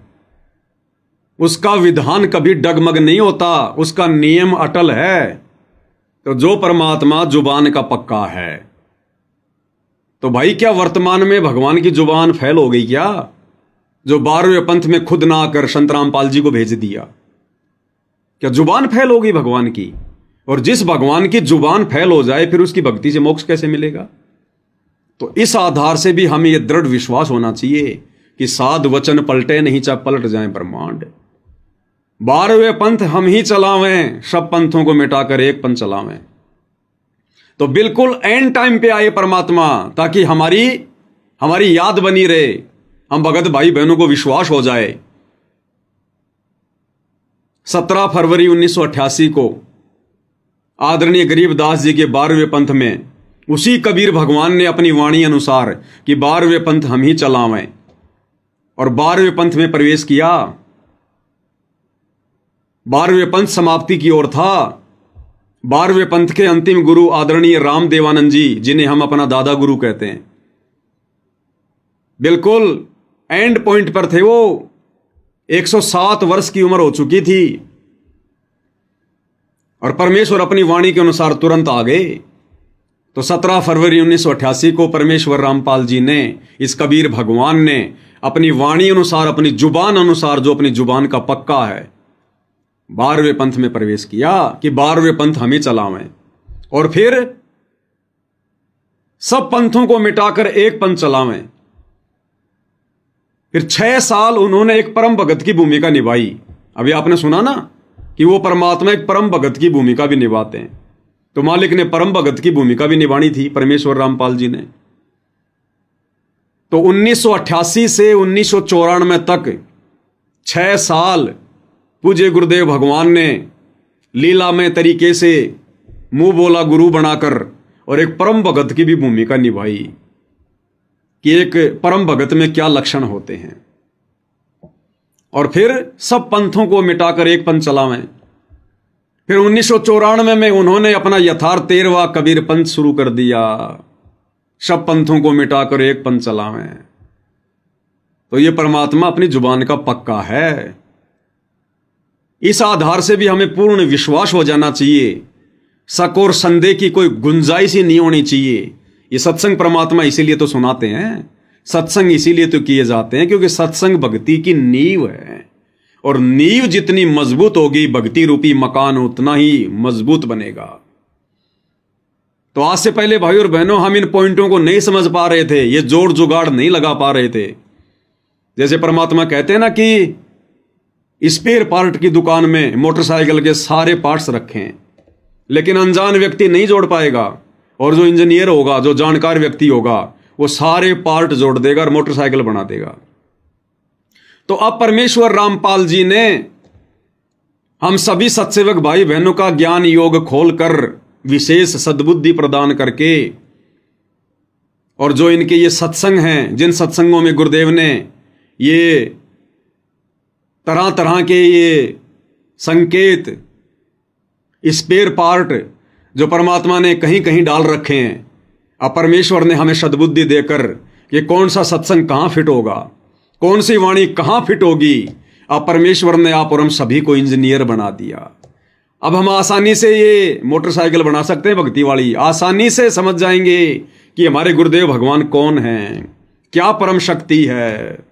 उसका विधान कभी डगमग नहीं होता, उसका नियम अटल है। तो जो परमात्मा जुबान का पक्का है, तो भाई क्या वर्तमान में भगवान की जुबान फैल हो गई क्या? जो 12वें पंथ में खुद ना आकर संत रामपाल जी को भेज दिया, क्या जुबान फैल होगी भगवान की? और जिस भगवान की जुबान फैल हो जाए फिर उसकी भक्ति से मोक्ष कैसे मिलेगा? तो इस आधार से भी हमें यह दृढ़ विश्वास होना चाहिए कि साध वचन पलटे नहीं, चाहे पलट जाए ब्रह्मांड। 12वें पंथ हम ही चलावें, सब पंथों को मिटाकर एक पंथ चलावें। तो बिल्कुल एंड टाइम पे आए परमात्मा, ताकि हमारी याद बनी रहे, हम भगत भाई बहनों को विश्वास हो जाए। 17 फरवरी 1988 को आदरणीय गरीबदास जी के 12वें पंथ में उसी कबीर भगवान ने अपनी वाणी अनुसार कि 12वें पंथ हम ही चलावें, और 12वें पंथ में प्रवेश किया। 12वें पंथ समाप्ति की ओर था। 12वें पंथ के अंतिम गुरु आदरणीय राम देवानंद जी, जिन्हें हम अपना दादा गुरु कहते हैं, बिल्कुल एंड पॉइंट पर थे। वो 107 वर्ष की उम्र हो चुकी थी और परमेश्वर अपनी वाणी के अनुसार तुरंत आ गए। तो 17 फरवरी 1988 को परमेश्वर रामपाल जी ने, इस कबीर भगवान ने अपनी वाणी अनुसार, अपनी जुबान अनुसार, जो अपनी जुबान का पक्का है, 12वें पंथ में प्रवेश किया कि 12वें पंथ हम ही चलावें। और फिर सब पंथों को मिटाकर एक पंथ चलावें। फिर 6 साल उन्होंने एक परम भगत की भूमिका निभाई। अभी आपने सुना ना कि वो परमात्मा एक परम भगत की भूमिका भी निभाते हैं, तो मालिक ने परम भगत की भूमिका भी निभानी थी, परमेश्वर रामपाल जी ने। तो 1988 से 1994 तक 6 साल पूज्य गुरुदेव भगवान ने लीलामय तरीके से मुंह बोला गुरु बनाकर और एक परम भगत की भी भूमिका निभाई कि एक परम भगत में क्या लक्षण होते हैं। और फिर सब पंथों को मिटाकर एक पंथ चलावें। फिर 1994 में उन्होंने अपना यथार्थ 13वां कबीर पंथ शुरू कर दिया, सब पंथों को मिटाकर एक पंथ चलावें। तो ये परमात्मा अपनी जुबान का पक्का है। इस आधार से भी हमें पूर्ण विश्वास हो जाना चाहिए, शक और संदेह की कोई गुंजाइश ही नहीं होनी चाहिए। ये सत्संग परमात्मा इसीलिए तो सुनाते हैं, सत्संग इसीलिए तो किए जाते हैं, क्योंकि सत्संग भक्ति की नींव है, और नींव जितनी मजबूत होगी, भक्ति रूपी मकान उतना ही मजबूत बनेगा। तो आज से पहले भाई और बहनों, हम इन पॉइंटों को नहीं समझ पा रहे थे, ये जोड़ जुगाड़ नहीं लगा पा रहे थे। जैसे परमात्मा कहते हैं ना कि स्पेयर पार्ट की दुकान में मोटरसाइकिल के सारे पार्ट्स रखें, लेकिन अनजान व्यक्ति नहीं जोड़ पाएगा, और जो इंजीनियर होगा, जो जानकार व्यक्ति होगा, वो सारे पार्ट जोड़ देगा और मोटरसाइकिल बना देगा। तो अब परमेश्वर रामपाल जी ने हम सभी सत्सेवक भाई बहनों का ज्ञान योग खोलकर विशेष सद्बुद्धि प्रदान करके, और जो इनके ये सत्संग हैं, जिन सत्संगों में गुरुदेव ने ये तरह तरह के ये संकेत, स्पेयर पार्ट जो परमात्मा ने कहीं कहीं डाल रखे हैं, अब परमेश्वर ने हमें सद्बुद्धि देकर कि कौन सा सत्संग कहां फिट होगा, कौन सी वाणी कहां फिट होगी, अब परमेश्वर ने आप और हम सभी को इंजीनियर बना दिया। अब हम आसानी से ये मोटरसाइकिल बना सकते हैं भक्ति वाली, आसानी से समझ जाएंगे कि हमारे गुरुदेव भगवान कौन हैं, क्या परम शक्ति है।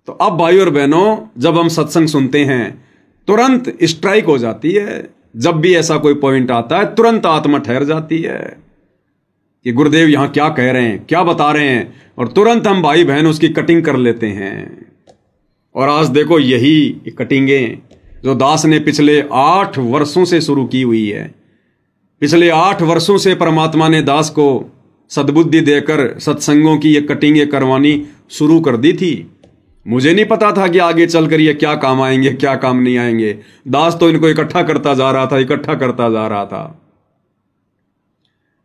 तो अब भाई और बहनों, जब हम सत्संग सुनते हैं तुरंत स्ट्राइक हो जाती है। जब भी ऐसा कोई पॉइंट आता है तुरंत आत्मा ठहर जाती है कि गुरुदेव यहां क्या कह रहे हैं, क्या बता रहे हैं, और तुरंत हम भाई बहन उसकी कटिंग कर लेते हैं। और आज देखो यही कटिंगें जो दास ने पिछले 8 वर्षों से शुरू की हुई है, पिछले 8 वर्षों से परमात्मा ने दास को सद्बुद्धि देकर सत्संगों की ये कटिंगें करवानी शुरू कर दी थी। मुझे नहीं पता था कि आगे चलकर ये क्या काम आएंगे, क्या काम नहीं आएंगे। दास तो इनको इकट्ठा करता जा रहा था, इकट्ठा करता जा रहा था।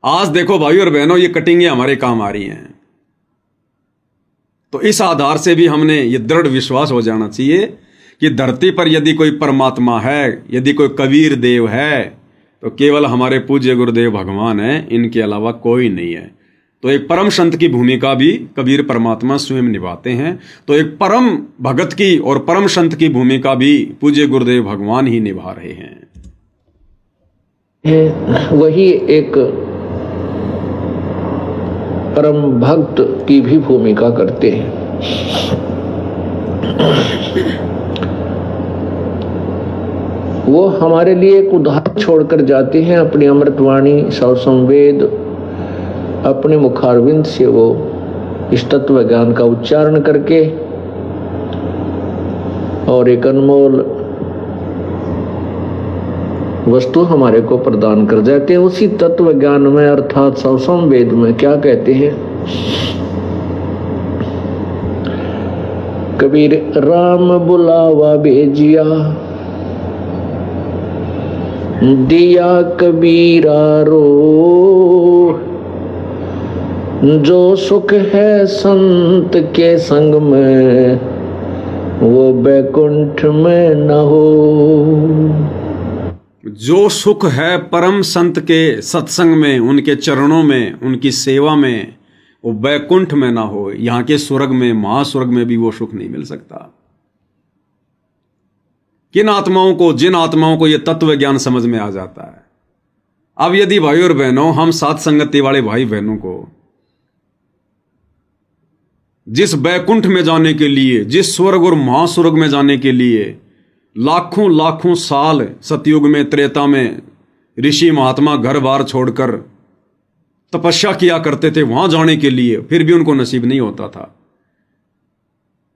आज देखो भाई और बहनों, ये कटिंगें हमारे काम आ रही हैं। तो इस आधार से भी हमने ये दृढ़ विश्वास हो जाना चाहिए कि धरती पर यदि कोई परमात्मा है, यदि कोई कबीर देव है, तो केवल हमारे पूज्य गुरुदेव भगवान है, इनके अलावा कोई नहीं है। तो एक परम संत की भूमिका भी कबीर परमात्मा स्वयं निभाते हैं, तो एक परम भगत की और परम संत की भूमिका भी पूज्य गुरुदेव भगवान ही निभा रहे हैं। वही एक परम भक्त की भी भूमिका करते हैं। वो हमारे लिए एक उदाहरण छोड़कर जाते हैं। अपनी अमृतवाणी सौ संवेद अपने मुखारविंद से वो इस तत्व ज्ञान का उच्चारण करके और एक अनमोल वस्तु हमारे को प्रदान कर जाते हैं। उसी तत्व ज्ञान में अर्थात सौ संवेद में क्या कहते हैं? कबीर राम बुलावा भेजिया, दिया कबीरा रो, जो सुख है संत के संग में वो बैकुंठ में न हो। जो सुख है परम संत के सत्संग में, उनके चरणों में, उनकी सेवा में, वो बैकुंठ में ना हो। यहां के स्वर्ग में, महास्वर्ग में भी वो सुख नहीं मिल सकता। जिन आत्माओं को यह तत्व ज्ञान समझ में आ जाता है। अब यदि भाई और बहनों, हम साथ संगति वाले भाई बहनों को जिस बैकुंठ में जाने के लिए, जिस स्वर्ग और महास्वर्ग में जाने के लिए लाखों लाखों साल सतयुग में, त्रेता में ऋषि महात्मा घर बार छोड़कर तपस्या किया करते थे वहां जाने के लिए, फिर भी उनको नसीब नहीं होता था।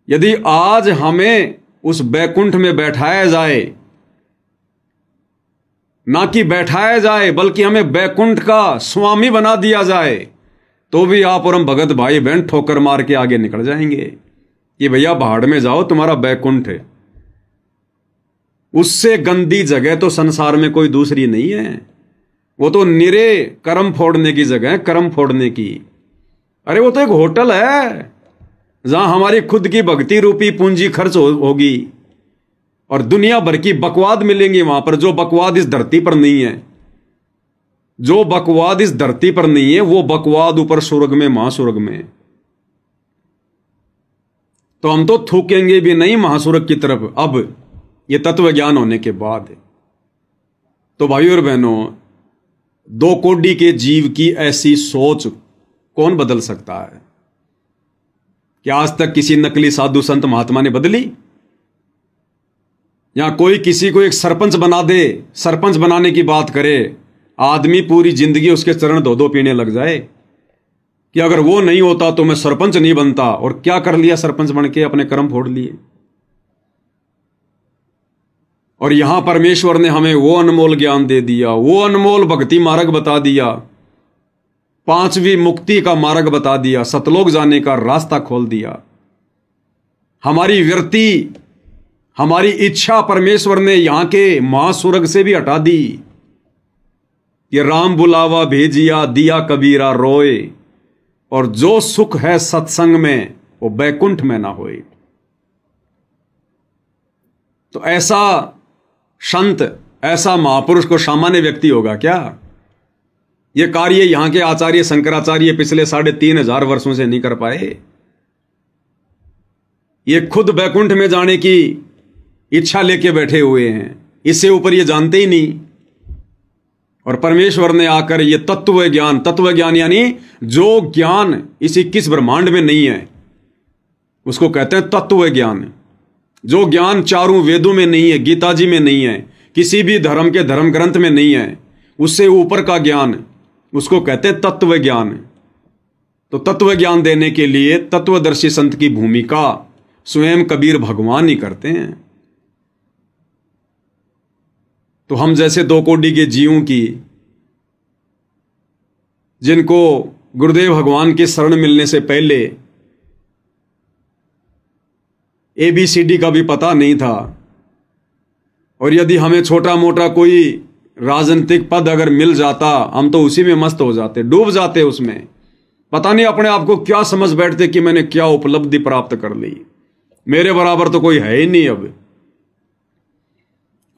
यदि आज हमें उस बैकुंठ में बैठाया जाए, ना कि बैठाया जाए बल्कि हमें बैकुंठ का स्वामी बना दिया जाए, तो भी आप और हम भगत भाई बहन ठोकर मार के आगे निकल जाएंगे कि भैया पहाड़ में जाओ, तुम्हारा बैकुंठ है। उससे गंदी जगह तो संसार में कोई दूसरी नहीं है। वो तो निरे कर्म फोड़ने की जगह है, कर्म फोड़ने की। अरे वो तो एक होटल है जहां हमारी खुद की भक्ति रूपी पूंजी खर्च होगी और दुनिया भर की बकवाद मिलेंगी वहां पर, जो बकवाद इस धरती पर नहीं है। जो बकवाद इस धरती पर नहीं है वो बकवाद ऊपर स्वर्ग में, महास्वर्ग में। तो हम तो थूकेंगे भी नहीं महास्वर्ग की तरफ अब ये तत्व ज्ञान होने के बाद। तो भाइयों और बहनों, 2 कोटि के जीव की ऐसी सोच कौन बदल सकता है? क्या आज तक किसी नकली साधु संत महात्मा ने बदली? या कोई किसी को एक सरपंच बना दे, सरपंच बनाने की बात करे, आदमी पूरी जिंदगी उसके चरण धो पीने लग जाए कि अगर वो नहीं होता तो मैं सरपंच नहीं बनता। और क्या कर लिया सरपंच बन के? अपने कर्म फोड़ लिए। और यहां परमेश्वर ने हमें वो अनमोल ज्ञान दे दिया, वो अनमोल भक्ति मार्ग बता दिया, 5वीं मुक्ति का मार्ग बता दिया, सतलोक जाने का रास्ता खोल दिया। हमारी वृत्ति, हमारी इच्छा परमेश्वर ने यहां के महास्वर्ग से भी हटा दी कि राम बुलावा भेजिया, दिया कबीरा रोए, और जो सुख है सत्संग में वो बैकुंठ में ना होए। तो ऐसा संत, ऐसा महापुरुष को सामान्य व्यक्ति होगा क्या? यह कार्य यहां के आचार्य शंकराचार्य पिछले 3500 वर्षों से नहीं कर पाए। ये खुद बैकुंठ में जाने की इच्छा लेके बैठे हुए हैं, इससे ऊपर ये जानते ही नहीं। और परमेश्वर ने आकर ये तत्व ज्ञान यानी जो ज्ञान इस 21 ब्रह्मांड में नहीं है उसको कहते हैं तत्व ज्ञान। जो ज्ञान 4 वेदों में नहीं है, गीता जी में नहीं है, किसी भी धर्म के धर्म ग्रंथ में नहीं है, उससे ऊपर का ज्ञान, उसको कहते हैं तत्व ज्ञान। तो तत्व ज्ञान देने के लिए तत्वदर्शी संत की भूमिका स्वयं कबीर भगवान ही करते हैं। तो हम जैसे 2 कोटि के जीवों की, जिनको गुरुदेव भगवान की शरण मिलने से पहले ABCD का भी पता नहीं था, और यदि हमें छोटा मोटा कोई राजनीतिक पद अगर मिल जाता, हम तो उसी में मस्त हो जाते, डूब जाते उसमें। पता नहीं अपने आप को क्या समझ बैठते कि मैंने क्या उपलब्धि प्राप्त कर ली, मेरे बराबर तो कोई है ही नहीं अब।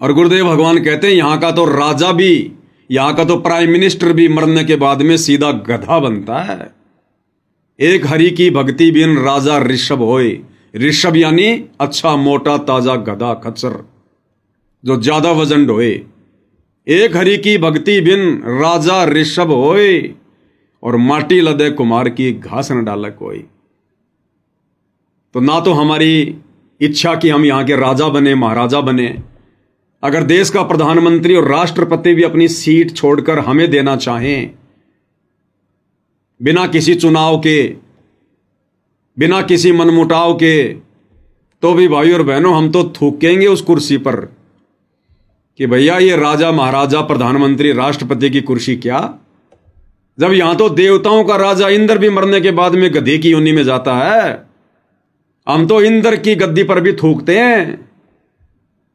और गुरुदेव भगवान कहते हैं यहां का तो राजा भी, यहां का तो प्राइम मिनिस्टर भी मरने के बाद में सीधा गधा बनता है। एक हरि की भक्ति बिन राजा ऋषभ होए। ऋषभ यानी अच्छा मोटा ताजा गधा, खच्चर, जो ज्यादा वजन ढोए। एक हरि की भक्ति बिन राजा ऋषभ होए, और माटी लदे कुमार की घास न डाले कोई। तो ना तो हमारी इच्छा कि हम यहां के राजा बने, महाराजा बने। अगर देश का प्रधानमंत्री और राष्ट्रपति भी अपनी सीट छोड़कर हमें देना चाहें, बिना किसी चुनाव के, बिना किसी मनमुटाव के, तो भी भाई और बहनों हम तो थूकेंगे उस कुर्सी पर कि भैया ये राजा महाराजा प्रधानमंत्री राष्ट्रपति की कुर्सी क्या, जब यहां तो देवताओं का राजा इंद्र भी मरने के बाद में गधे की योनि में जाता है। हम तो इंद्र की गद्दी पर भी थूकते हैं।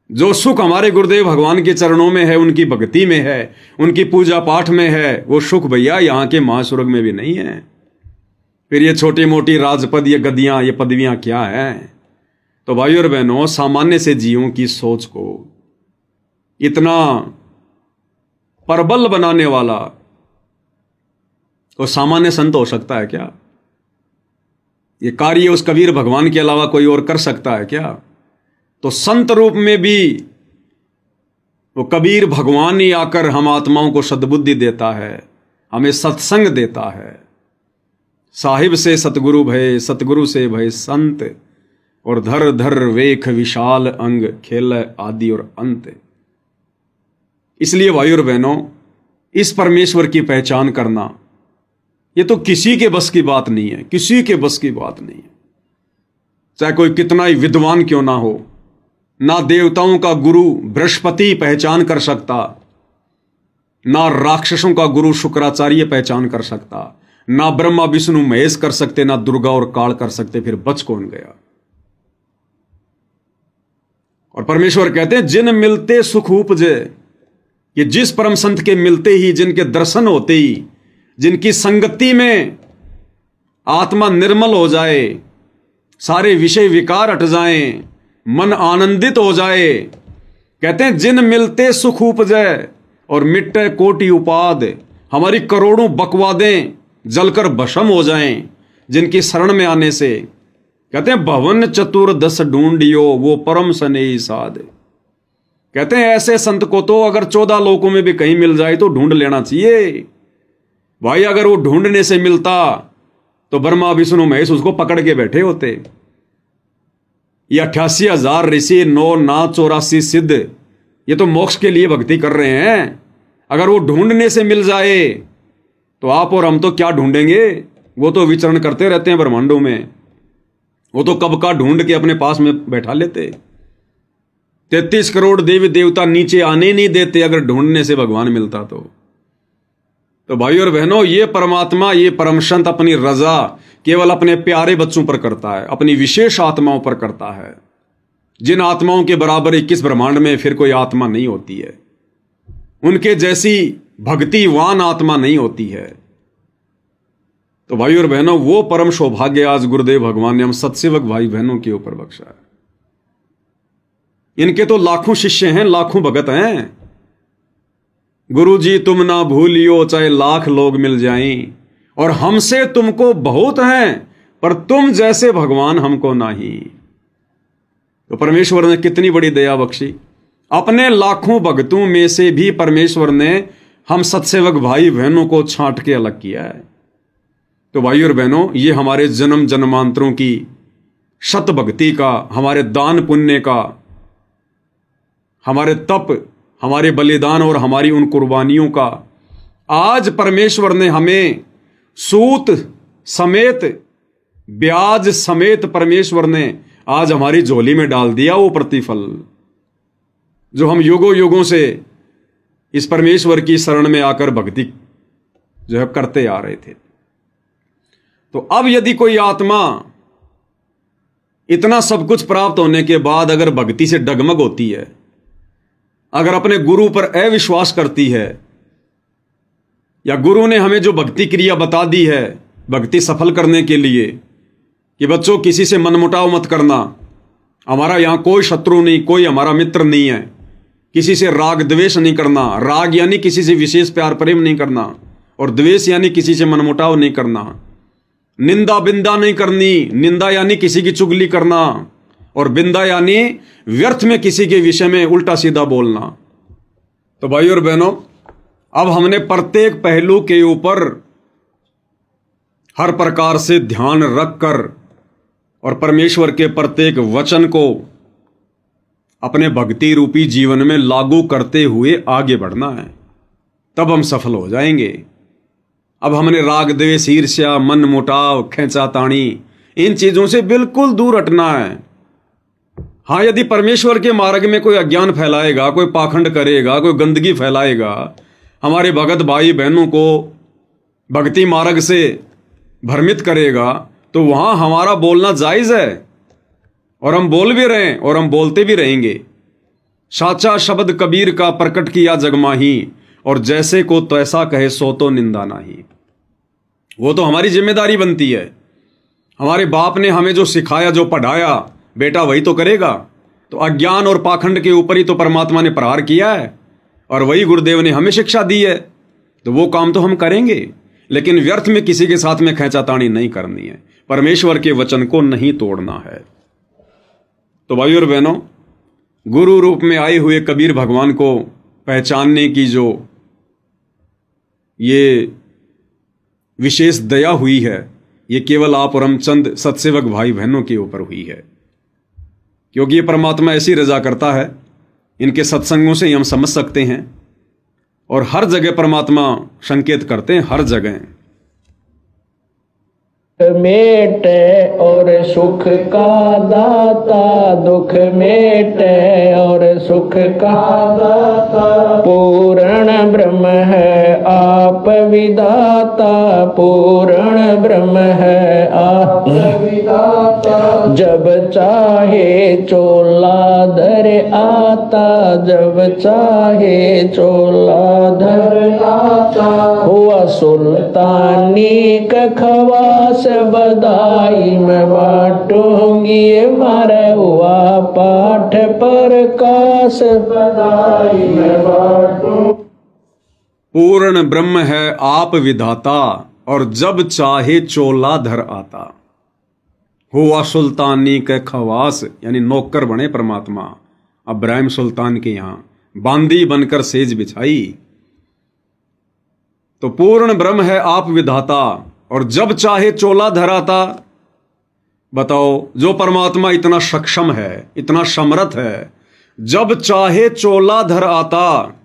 जो सुख हमारे गुरुदेव भगवान के चरणों में है, उनकी भक्ति में है, उनकी पूजा पाठ में है, वो सुख भैया यहां के महास्वर्ग में भी नहीं है। फिर ये छोटी मोटी राजपद, ये गद्दियां, ये पदवियां क्या है। तो भाई और बहनों, सामान्य से जीवों की सोच को इतना प्रबल बनाने वाला तो सामान्य संत हो सकता है क्या? ये कार्य उस कबीर भगवान के अलावा कोई और कर सकता है क्या? तो संत रूप में भी वो कबीर भगवान ही आकर हम आत्माओं को सद्बुद्धि देता है, हमें सत्संग देता है। साहिब से सतगुरु भय, सतगुरु से भय संत, और धर धर वेख विशाल अंग, खेल आदि और अंत। इसलिए भाई और बहनों, इस परमेश्वर की पहचान करना ये तो किसी के बस की बात नहीं है, किसी के बस की बात नहीं है। चाहे कोई कितना ही विद्वान क्यों ना हो, ना देवताओं का गुरु बृहस्पति पहचान कर सकता, ना राक्षसों का गुरु शुक्राचार्य पहचान कर सकता, ना ब्रह्मा विष्णु महेश कर सकते, ना दुर्गा और काल कर सकते, फिर बच कौन गया। और परमेश्वर कहते हैं जिन मिलते सुख उपजे, ये जिस परम संत के मिलते ही, जिनके दर्शन होते ही, जिनकी संगति में आत्मा निर्मल हो जाए, सारे विषय विकार हट जाएं, मन आनंदित हो जाए, कहते हैं जिन मिलते सुख उपजे और मिटे कोटि उपाद, हमारी करोड़ों बकवादें जलकर भस्म हो जाएं जिनकी शरण में आने से। कहते हैं भवन चतुर्दश ढूंढियो वो परम स्नेही साध। कहते हैं ऐसे संत को तो अगर 14 लोकों में भी कहीं मिल जाए तो ढूंढ लेना चाहिए भाई। अगर वो ढूंढने से मिलता तो ब्रह्मा विष्णु महेश उसको पकड़ के बैठे होते। ये 88,000 ऋषि, 9 नाथ, 84 सिद्ध, ये तो मोक्ष के लिए भक्ति कर रहे हैं। अगर वो ढूंढने से मिल जाए तो आप और हम तो क्या ढूंढेंगे? वो तो विचरण करते रहते हैं ब्रह्मांडों में, वो तो कब का ढूंढ के अपने पास में बैठा लेते। 33 करोड़ देवी देवता नीचे आने नहीं देते अगर ढूंढने से भगवान मिलता तो भाई और बहनों, ये परमात्मा, ये परम संत अपनी रजा केवल अपने प्यारे बच्चों पर करता है, अपनी विशेष आत्माओं पर करता है, जिन आत्माओं के बराबर 21 ब्रह्मांड में फिर कोई आत्मा नहीं होती है, उनके जैसी भक्तिवान आत्मा नहीं होती है। तो भाई और बहनों, वो परम सौभाग्य आज गुरुदेव भगवान ने हम सत्सेवक भाई बहनों के ऊपर बख्शा है। इनके तो लाखों शिष्य हैं, लाखों भगत हैं। गुरु जी तुम ना भूलियो चाहे लाख लोग मिल जाएं, और हमसे तुमको बहुत हैं पर तुम जैसे भगवान हमको नहीं। तो परमेश्वर ने कितनी बड़ी दया बख्शी, अपने लाखों भक्तों में से भी परमेश्वर ने हम सत्सेवक भाई बहनों को छांट के अलग किया है। तो भाई और बहनों, ये हमारे जन्म जन्मांतरों की शत भक्ति का, हमारे दान पुण्य का, हमारे तप, हमारे बलिदान और हमारी उन कुर्बानियों का आज परमेश्वर ने हमें सूत समेत, ब्याज समेत परमेश्वर ने आज हमारी झोली में डाल दिया। वो प्रतिफल जो हम युगों युगों से इस परमेश्वर की शरण में आकर भक्ति जो है करते आ रहे थे। तो अब यदि कोई आत्मा इतना सब कुछ प्राप्त होने के बाद अगर भक्ति से डगमग होती है, अगर अपने गुरु पर अविश्वास करती है, या गुरु ने हमें जो भक्ति क्रिया बता दी है भक्ति सफल करने के लिए कि बच्चों किसी से मनमुटाव मत करना, हमारा यहां कोई शत्रु नहीं, कोई हमारा मित्र नहीं है, किसी से राग द्वेष नहीं करना, राग यानी किसी से विशेष प्यार प्रेम नहीं करना, और द्वेष यानी किसी से मनमुटाव नहीं करना, निंदा बिंदा नहीं करनी, निंदा यानी किसी की चुगली करना, और बिंदा यानी व्यर्थ में किसी के विषय में उल्टा सीधा बोलना। तो भाई और बहनों, अब हमने प्रत्येक पहलू के ऊपर हर प्रकार से ध्यान रखकर और परमेश्वर के प्रत्येक वचन को अपने भक्ति रूपी जीवन में लागू करते हुए आगे बढ़ना है, तब हम सफल हो जाएंगे। अब हमने राग द्वेष ईर्ष्या मन मुटाव खींचातानी इन चीजों से बिल्कुल दूर हटना है। हाँ, यदि परमेश्वर के मार्ग में कोई अज्ञान फैलाएगा, कोई पाखंड करेगा, कोई गंदगी फैलाएगा, हमारे भगत भाई बहनों को भक्ति मार्ग से भ्रमित करेगा, तो वहां हमारा बोलना जायज है और हम बोल भी रहे हैं और हम बोलते भी रहेंगे। साचा शब्द कबीर का प्रकट किया जगमाही, और जैसे को तैसा कहे सो तो निंदा नहीं। वो तो हमारी जिम्मेदारी बनती है। हमारे बाप ने हमें जो सिखाया, जो पढ़ाया, बेटा वही तो करेगा। तो अज्ञान और पाखंड के ऊपर ही तो परमात्मा ने प्रहार किया है और वही गुरुदेव ने हमें शिक्षा दी है, तो वो काम तो हम करेंगे, लेकिन व्यर्थ में किसी के साथ में खींचातानी नहीं करनी है, परमेश्वर के वचन को नहीं तोड़ना है। तो भाइयों और बहनों, गुरु रूप में आए हुए कबीर भगवान को पहचानने की जो ये विशेष दया हुई है, ये केवल आप और हम चंद सत्सेवक भाई बहनों के ऊपर हुई है, क्योंकि ये परमात्मा ऐसी रजा करता है। इनके सत्संगों से ही हम समझ सकते हैं, और हर जगह परमात्मा संकेत करते हैं, हर जगह। मेटे और सुख का दाता, दुख मेटे और सुख का दाता, पूर्ण ब्रह्म है आप विधाता, पूर्ण ब्रह्म है आप विधाता। जब चाहे चोला धर आता, जब चाहे चोला धर आता, हुआ सुल्तानी का खवास बधाई में बांटूंगी, मारे हुआ पाठ पर काश बधाई में बांटूं। पूर्ण ब्रह्म है आप विधाता, और जब चाहे चोला धर आता, हुआ सुल्तानी के खवास, यानी नौकर बने परमात्मा। इब्राहिम सुल्तान के यहां बांदी बनकर सेज बिछाई। तो पूर्ण ब्रह्म है आप विधाता, और जब चाहे चोला धराता। बताओ, जो परमात्मा इतना सक्षम है, इतना समर्थ है, जब चाहे चोला धर आता,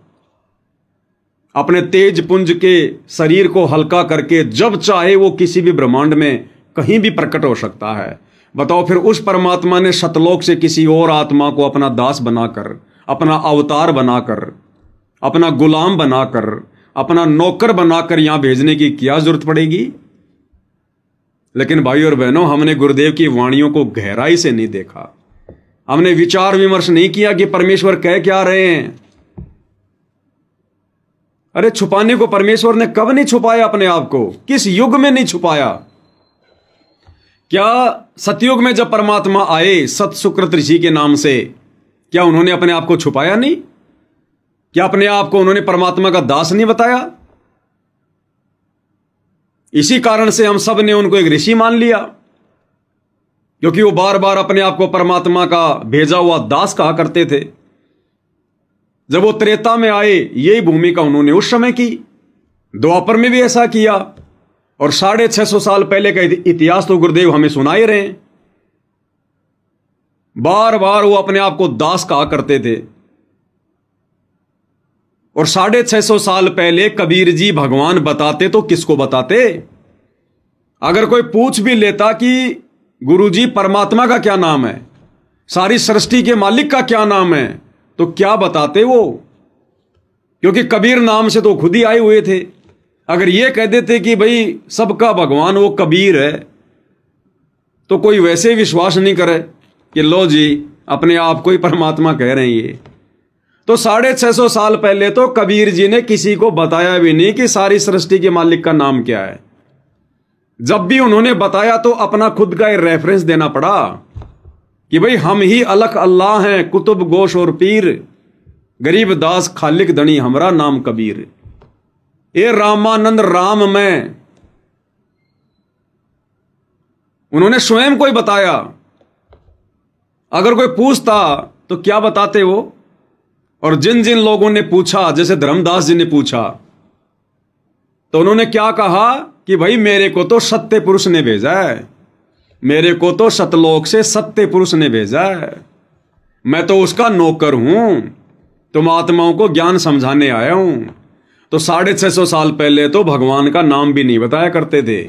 अपने तेज पुंज के शरीर को हल्का करके जब चाहे वो किसी भी ब्रह्मांड में कहीं भी प्रकट हो सकता है। बताओ, फिर उस परमात्मा ने सतलोक से किसी और आत्मा को अपना दास बनाकर, अपना अवतार बनाकर, अपना गुलाम बनाकर, अपना नौकर बनाकर यहां भेजने की क्या जरूरत पड़ेगी? लेकिन भाइयों और बहनों, हमने गुरुदेव की वाणियों को गहराई से नहीं देखा, हमने विचार विमर्श नहीं किया कि परमेश्वर कह क्या रहे हैं। अरे छुपाने को परमेश्वर ने कब नहीं छुपाया अपने आप को? किस युग में नहीं छुपाया? क्या सतयुग में जब परमात्मा आए सत सुकृत ऋषि के नाम से, क्या उन्होंने अपने आप को छुपाया नहीं? क्या अपने आप को उन्होंने परमात्मा का दास नहीं बताया? इसी कारण से हम सब ने उनको एक ऋषि मान लिया, क्योंकि वो बार बार अपने आप को परमात्मा का भेजा हुआ दास कहा करते थे। जब वो त्रेता में आए, यही भूमिका उन्होंने उस समय की, द्वापर में भी ऐसा किया, और 650 साल पहले का इतिहास तो गुरुदेव हमें सुनाए रहे हैं। बार बार वो अपने आप को दास कहा करते थे। और 650 साल पहले कबीर जी भगवान बताते तो किसको बताते? अगर कोई पूछ भी लेता कि गुरुजी परमात्मा का क्या नाम है, सारी सृष्टि के मालिक का क्या नाम है, तो क्या बताते वो? क्योंकि कबीर नाम से तो खुद ही आए हुए थे। अगर ये कह देते कि भाई सबका भगवान वो कबीर है, तो कोई वैसे विश्वास नहीं करे कि लो जी अपने आप को ही परमात्मा कह रहे हैं ये। तो 650 साल पहले तो कबीर जी ने किसी को बताया भी नहीं कि सारी सृष्टि के मालिक का नाम क्या है। जब भी उन्होंने बताया तो अपना खुद का एक रेफरेंस देना पड़ा कि भाई हम ही अलग अल्लाह हैं, कुतुब गोश और पीर, गरीब दास खालिक धनी हमरा नाम कबीर, ए रामानंद राम में। उन्होंने स्वयं को ही बताया। अगर कोई पूछता तो क्या बताते वो? और जिन जिन लोगों ने पूछा, जैसे धर्मदास जी ने पूछा, तो उन्होंने क्या कहा कि भाई मेरे को तो सत्य पुरुष ने भेजा है, मेरे को तो सतलोक से सत्य पुरुष ने भेजा है, मैं तो उसका नौकर हूं, तुम आत्माओं को ज्ञान समझाने आया हूं। तो 650 साल पहले तो भगवान का नाम भी नहीं बताया करते थे।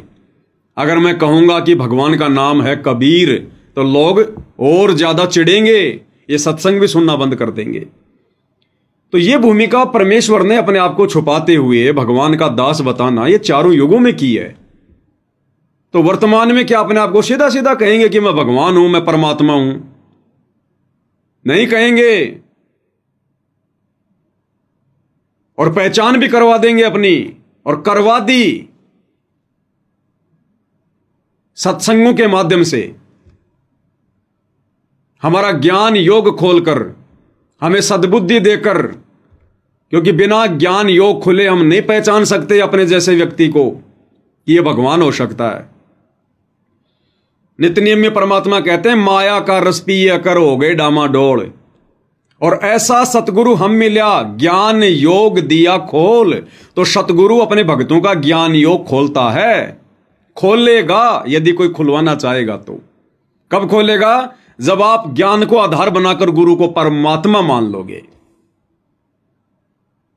अगर मैं कहूंगा कि भगवान का नाम है कबीर तो लोग और ज्यादा चिढ़ेंगे, ये सत्संग भी सुनना बंद कर देंगे। तो ये भूमिका परमेश्वर ने अपने आप को छुपाते हुए भगवान का दास बताना ये चारों युगों में की है। तो वर्तमान में क्या अपने आप को सीधा सीधा कहेंगे कि मैं भगवान हूं, मैं परमात्मा हूं? नहीं कहेंगे, और पहचान भी करवा देंगे अपनी, और करवा दी सत्संगों के माध्यम से। हमारा ज्ञान योग खोलकर, हमें सद्बुद्धि देकर, क्योंकि बिना ज्ञान योग खुले हम नहीं पहचान सकते अपने जैसे व्यक्ति को कि यह भगवान हो सकता है। नित्य नियम में परमात्मा कहते हैं माया का रस पिया कर हो गए डामाडोल, और ऐसा सतगुरु हम मिला ज्ञान योग दिया खोल। तो सतगुरु अपने भक्तों का ज्ञान योग खोलता है, खोलेगा यदि कोई खुलवाना चाहेगा तो। कब खोलेगा? जब आप ज्ञान को आधार बनाकर गुरु को परमात्मा मान लोगे,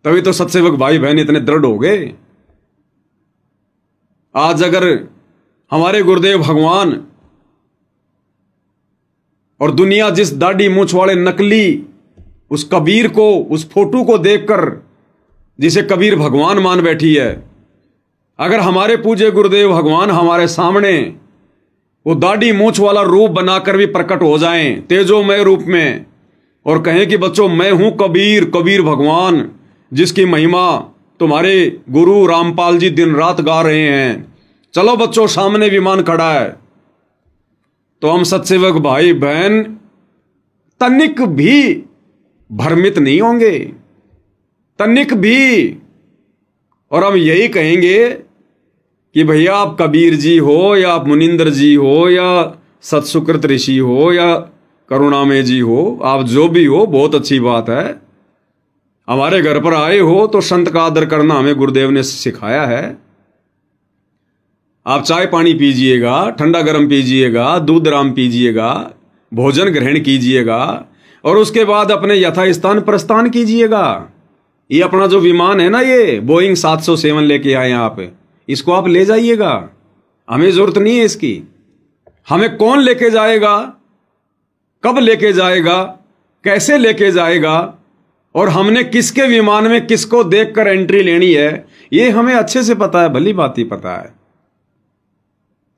तभी तो सत्सेवक भाई बहन इतने दृढ़ हो गए। आज अगर हमारे गुरुदेव भगवान और दुनिया जिस दाढ़ी मूंछ वाले नकली उस कबीर को, उस फोटो को देखकर जिसे कबीर भगवान मान बैठी है, अगर हमारे पूज्य गुरुदेव भगवान हमारे सामने वो दाढ़ी मूंछ वाला रूप बनाकर भी प्रकट हो जाएं तेजोमय रूप में, और कहें कि बच्चों मैं हूं कबीर, कबीर भगवान जिसकी महिमा तुम्हारे गुरु रामपाल जी दिन रात गा रहे हैं, चलो बच्चों सामने विमान खड़ा है, तो हम सत्सेवक भाई बहन तनिक भी भ्रमित नहीं होंगे, तनिक भी। और हम यही कहेंगे कि भैया आप कबीर जी हो या आप मुनिंदर जी हो या सतसुकृत ऋषि हो या करुणामय जी हो, आप जो भी हो बहुत अच्छी बात है। हमारे घर पर आए हो तो संत का आदर करना हमें गुरुदेव ने सिखाया है। आप चाय पानी पीजिएगा, ठंडा गर्म पीजिएगा, दूध राम पीजिएगा, भोजन ग्रहण कीजिएगा, और उसके बाद अपने यथास्थान प्रस्थान कीजिएगा। ये अपना जो विमान है ना, ये बोइंग 707 लेके आए आप, इसको आप ले जाइएगा, हमें जरूरत नहीं है इसकी। हमें कौन लेके जाएगा, कब लेके जाएगा, कैसे लेके जाएगा, और हमने किसके विमान में किसको देखकर एंट्री लेनी है, ये हमें अच्छे से पता है, भली बात ही पता है।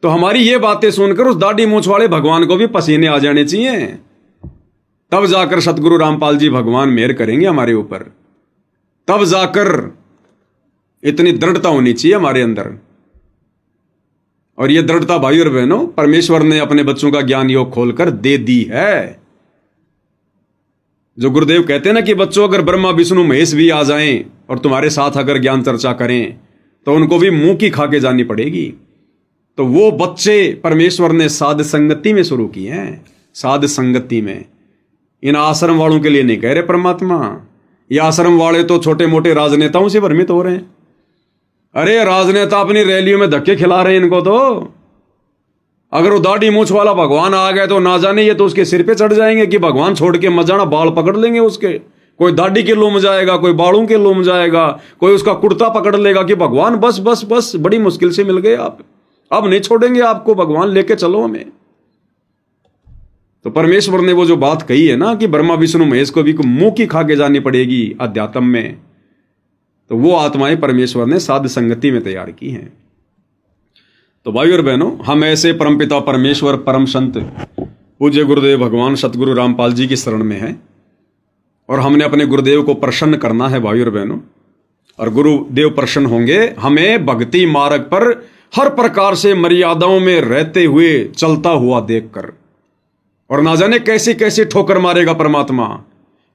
तो हमारी ये बातें सुनकर उस दाढ़ी मूंछ वाले भगवान को भी पसीने आ जाने चाहिए, तब जाकर सतगुरु रामपाल जी भगवान मेहर करेंगे हमारे ऊपर, तब जाकर इतनी दृढ़ता होनी चाहिए हमारे अंदर। और ये दृढ़ता भाई और बहनों परमेश्वर ने अपने बच्चों का ज्ञान योग खोलकर दे दी है। जो गुरुदेव कहते हैं ना कि बच्चों अगर ब्रह्मा विष्णु महेश भी आ जाएं और तुम्हारे साथ अगर ज्ञान चर्चा करें तो उनको भी मुंह की खा के जानी पड़ेगी। तो वो बच्चे परमेश्वर ने साध संगति में शुरू किए हैं, साध संगति में। इन आश्रम वालों के लिए नहीं कह रहे परमात्मा, ये आश्रम वाले तो छोटे मोटे राजनेताओं से भ्रमित हो रहे हैं। अरे राजनेता अपनी रैलियों में धक्के खिला रहे हैं इनको। तो अगर वो दाढ़ी मूंछ वाला भगवान आ गए तो ना जाने ये तो उसके सिर पे चढ़ जाएंगे कि भगवान छोड़ के मत जाना, बाल पकड़ लेंगे उसके। कोई दाढ़ी के लूम जाएगा, कोई बालों के लूम जाएगा, कोई उसका कुर्ता पकड़ लेगा कि भगवान बस बस बस बड़ी मुश्किल से मिल गए आप, अब नहीं छोड़ेंगे आपको, भगवान लेके चलो हमें। तो परमेश्वर ने वो जो बात कही है ना कि ब्रह्मा विष्णु महेश को भी मुंह की खा के जानी पड़ेगी अध्यात्म में, तो वो आत्माएं परमेश्वर ने साध संगति में तैयार की हैं। तो भाई और बहनों, हम ऐसे परमपिता परमेश्वर परम संत पूज्य गुरुदेव भगवान सतगुरु रामपाल जी की शरण में हैं और हमने अपने गुरुदेव को प्रसन्न करना है भाई और बहनों। और गुरुदेव प्रसन्न होंगे हमें भक्ति मार्ग पर हर प्रकार से मर्यादाओं में रहते हुए चलता हुआ देखकर। और ना जाने कैसी कैसी ठोकर मारेगा परमात्मा,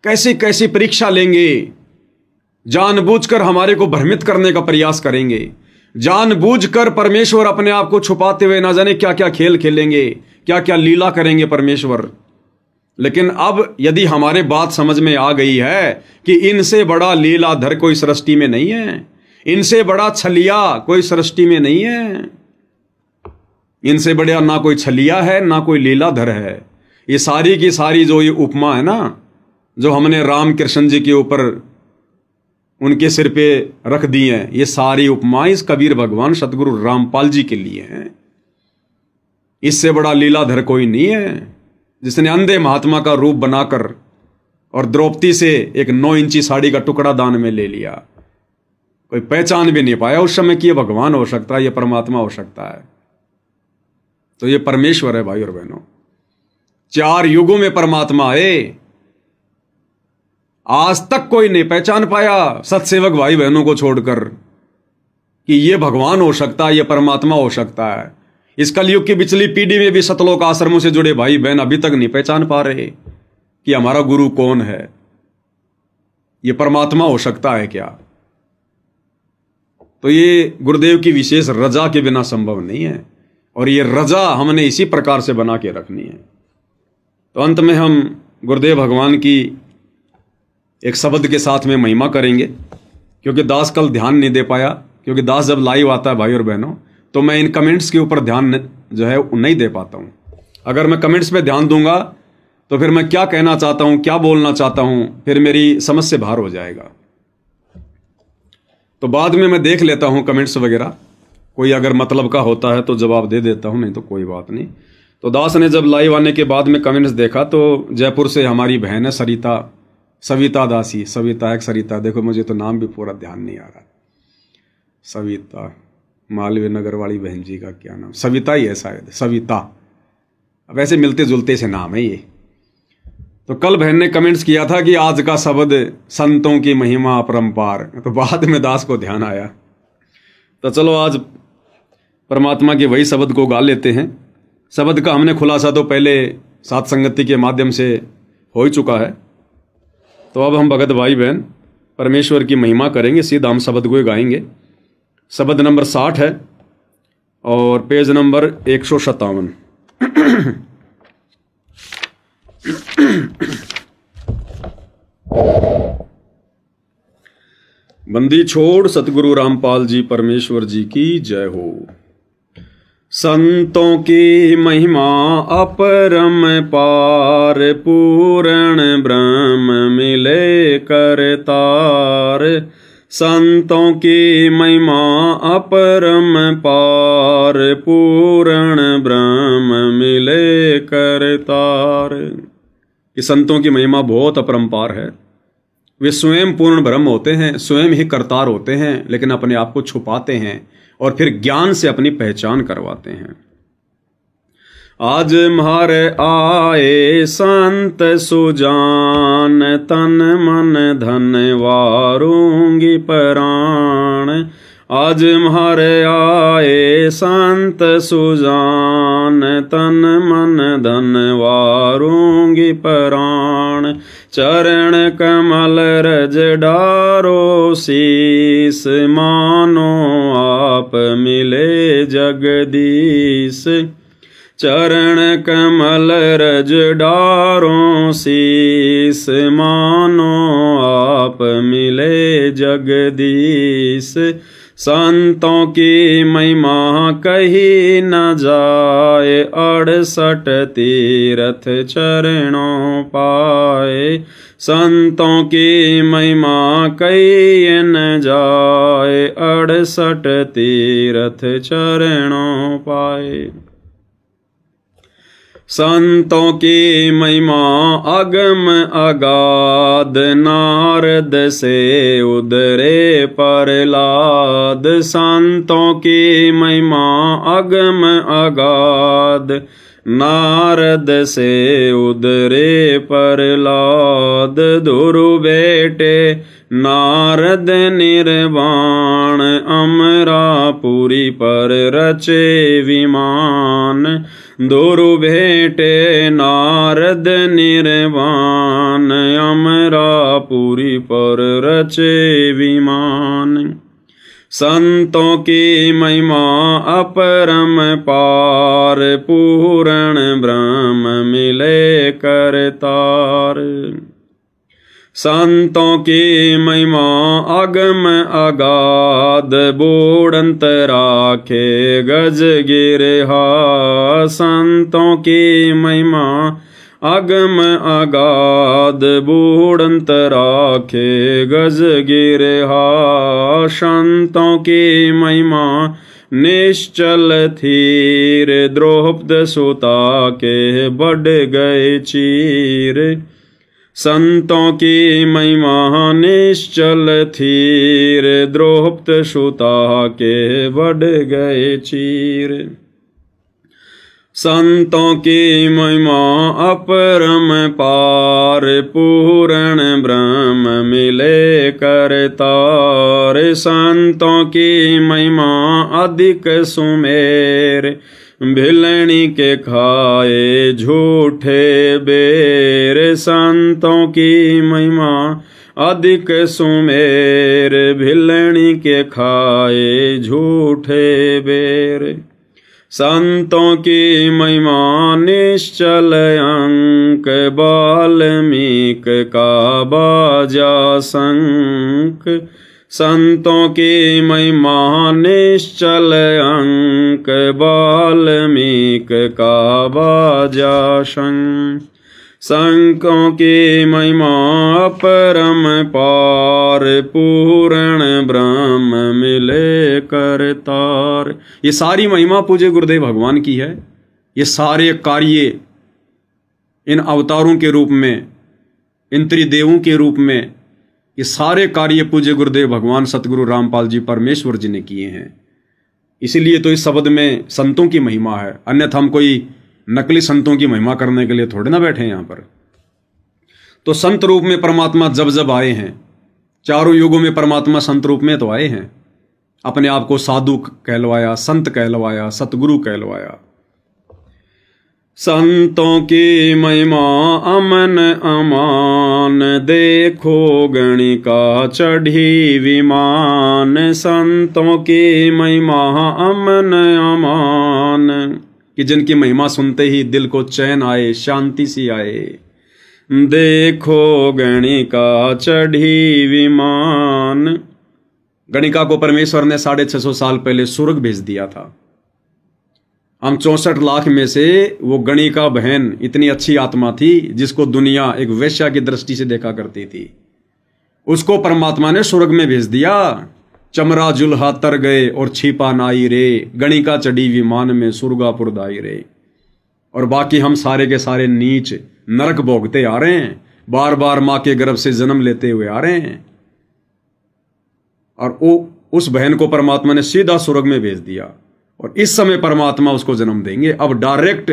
कैसी कैसी परीक्षा लेंगे, जानबूझकर हमारे को भ्रमित करने का प्रयास करेंगे, जानबूझकर परमेश्वर अपने आप को छुपाते हुए ना जाने क्या क्या खेल खेलेंगे, क्या क्या लीला करेंगे परमेश्वर। लेकिन अब यदि हमारे बात समझ में आ गई है कि इनसे बड़ा लीलाधर कोई सृष्टि में नहीं है, इनसे बड़ा छलिया कोई सृष्टि में नहीं है, इनसे बड़ा ना कोई छलिया है ना कोई लीलाधर है, ये सारी की सारी जो ये उपमा है ना, जो हमने राम कृष्ण जी के ऊपर उनके सिर पे रख दी है, ये सारी उपमाएं इस कबीर भगवान सतगुरु रामपाल जी के लिए हैं। इससे बड़ा लीलाधर कोई नहीं है, जिसने अंधे महात्मा का रूप बनाकर और द्रौपदी से एक 9 इंची साड़ी का टुकड़ा दान में ले लिया। कोई पहचान भी नहीं पाया उस समय कि ये भगवान हो सकता है, ये परमात्मा हो सकता है। तो ये परमेश्वर है भाई और बहनों। 4 युगों में परमात्मा है, आज तक कोई नहीं पहचान पाया सत्सेवक भाई बहनों को छोड़कर कि ये भगवान हो सकता है, ये परमात्मा हो सकता है। इस कलयुग की पिछली पीढ़ी में भी सतलोक आश्रमों से जुड़े भाई बहन अभी तक नहीं पहचान पा रहे कि हमारा गुरु कौन है, ये परमात्मा हो सकता है क्या। तो ये गुरुदेव की विशेष रजा के बिना संभव नहीं है, और ये रजा हमने इसी प्रकार से बना के रखनी है। तो अंत में हम गुरुदेव भगवान की एक शब्द के साथ में महिमा करेंगे, क्योंकि दास कल ध्यान नहीं दे पाया, क्योंकि दास जब लाइव आता है भाई और बहनों तो मैं इन कमेंट्स के ऊपर ध्यान जो है नहीं दे पाता हूं। अगर मैं कमेंट्स पे ध्यान दूंगा तो फिर मैं क्या कहना चाहता हूं, क्या बोलना चाहता हूं, फिर मेरी समझ से बाहर हो जाएगा। तो बाद में मैं देख लेता हूं कमेंट्स वगैरह, कोई अगर मतलब का होता है तो जवाब दे देता हूं, नहीं तो कोई बात नहीं। तो दास ने जब लाइव आने के बाद में कमेंट्स देखा तो जयपुर से हमारी बहन है सविता दासी, सविता एक सरिता, देखो मुझे तो नाम भी पूरा ध्यान नहीं आ रहा, सविता, मालवीय नगर वाली बहन जी का क्या नाम, सविता ही है शायद, सविता, वैसे मिलते जुलते से नाम है ये। तो कल बहन ने कमेंट्स किया था कि आज का शब्द संतों की महिमा अपरंपार, तो बाद में दास को ध्यान आया। तो चलो आज परमात्मा के वही शब्द को गा लेते हैं। शब्द का हमने खुलासा तो पहले सात संगति के माध्यम से हो ही चुका है। तो अब हम भगत भाई बहन परमेश्वर की महिमा करेंगे, सीधा हम शब्द को गाएंगे। शब्द नंबर 60 है और पेज नंबर 157। बंदी छोड़ सतगुरु रामपाल जी परमेश्वर जी की जय हो। संतों की महिमा अपरम पार, पूर्ण ब्रह्म मिले करतार। संतों की महिमा अपरम पार, पूर्ण ब्रह्म मिले करतार। कि संतों की महिमा बहुत अपरंपार है। वे स्वयं पूर्ण ब्रह्म होते हैं, स्वयं ही करतार होते हैं, लेकिन अपने आप को छुपाते हैं और फिर ज्ञान से अपनी पहचान करवाते हैं। आज म्हारे आए संत सुजान, तन मन धन वारूंगी प्राण। आज म्हारे आए संत सुजान, तन मन धन वारूंगी प्राण। चरण कमल रज डारो शीस, मानो आप मिले जगदीश। चरण कमल रज डारो शीस, मानो आप मिले जगदीश। संतों की महिमा कही न जाए, 68 तीरथ चरणों पाए। संतों की महिमा कही न जाए, 68 तीरथ चरणों पाए। संतों की महिमा अगम अगाध, नारद से उदरे प्रहलाद। संतों की महिमा अगम अगाध, नारद से उदरे प्रहलाद। दुरु बेटे नारद निर्वाण, अमरापुरी पर रचे विमान। दुरु भेटे नारद निर्वाण, अमरापुरी पर रचे विमान। संतों की महिमा अपरम पार, पूर्ण ब्रह्म मिले करतार। संतों की महिमा अगम अगाध, बूढ़ंत राखे गज गिरहा। संतों की महिमा अगम अगाध बूढ़ंत राखे गज गिरहा। संतों की महिमा निश्चल थीर, द्रौपद सुता के बढ़ गए चीर। संतों की महिमा निश्चल थीर, द्रौपद सुता के बढ़ गए चीर। संतों की महिमा अपरम पार, पूर्ण ब्रह्म मिले करतार। संतों की महिमा अधिक सुमेर, भिलनी के खाए झूठे बेर। संतों की महिमा अधिक सुमेर, भिलनी के खाए झूठे बेर। संतों की महिमा निश्चल अंक, बाल्मीक का बाजा शंख। संतों की महिमा निश्चल अंक, बाल्मीक का बाजा शंख। संतों की महिमा परम पार, पूर्ण ब्रह्म मिले करतार। ये सारी महिमा पूज्य गुरुदेव भगवान की है। ये सारे कार्य इन अवतारों के रूप में, इन त्रिदेवों के रूप में, ये सारे कार्य पूज्य गुरुदेव भगवान सतगुरु रामपाल जी परमेश्वर जी ने किए हैं। इसीलिए तो इस शब्द में संतों की महिमा है, अन्यथा हम कोई नकली संतों की महिमा करने के लिए थोड़े ना बैठे हैं यहां पर। तो संत रूप में परमात्मा जब जब आए हैं, चारों युगों में परमात्मा संत रूप में तो आए हैं। अपने आप को साधु कहलवाया, संत कहलवाया, सतगुरु कहलवाया। संतों की महिमा अमन अमान, देखो गणिका चढ़ी विमान। संतों की महिमा अमन अमान, कि जिनकी महिमा सुनते ही दिल को चैन आए, शांति सी आए। देखो गणिका चढ़ी विमान। गणिका को परमेश्वर ने 650 साल पहले स्वर्ग भेज दिया था। हम 64 लाख में से वो गणिका बहन इतनी अच्छी आत्मा थी जिसको दुनिया एक वेश्या की दृष्टि से देखा करती थी। उसको परमात्मा ने स्वर्ग में भेज दिया। चमरा जुल्हा तर गए और छिपा नाई रे, गणिका चढ़ी विमान में सुरगापुर दाई रे। और बाकी हम सारे के सारे नीच नरक भोगते आ रहे हैं, बार बार मां के गर्भ से जन्म लेते हुए आ रहे हैं। और वो उस बहन को परमात्मा ने सीधा स्वर्ग में भेज दिया और इस समय परमात्मा उसको जन्म देंगे अब डायरेक्ट।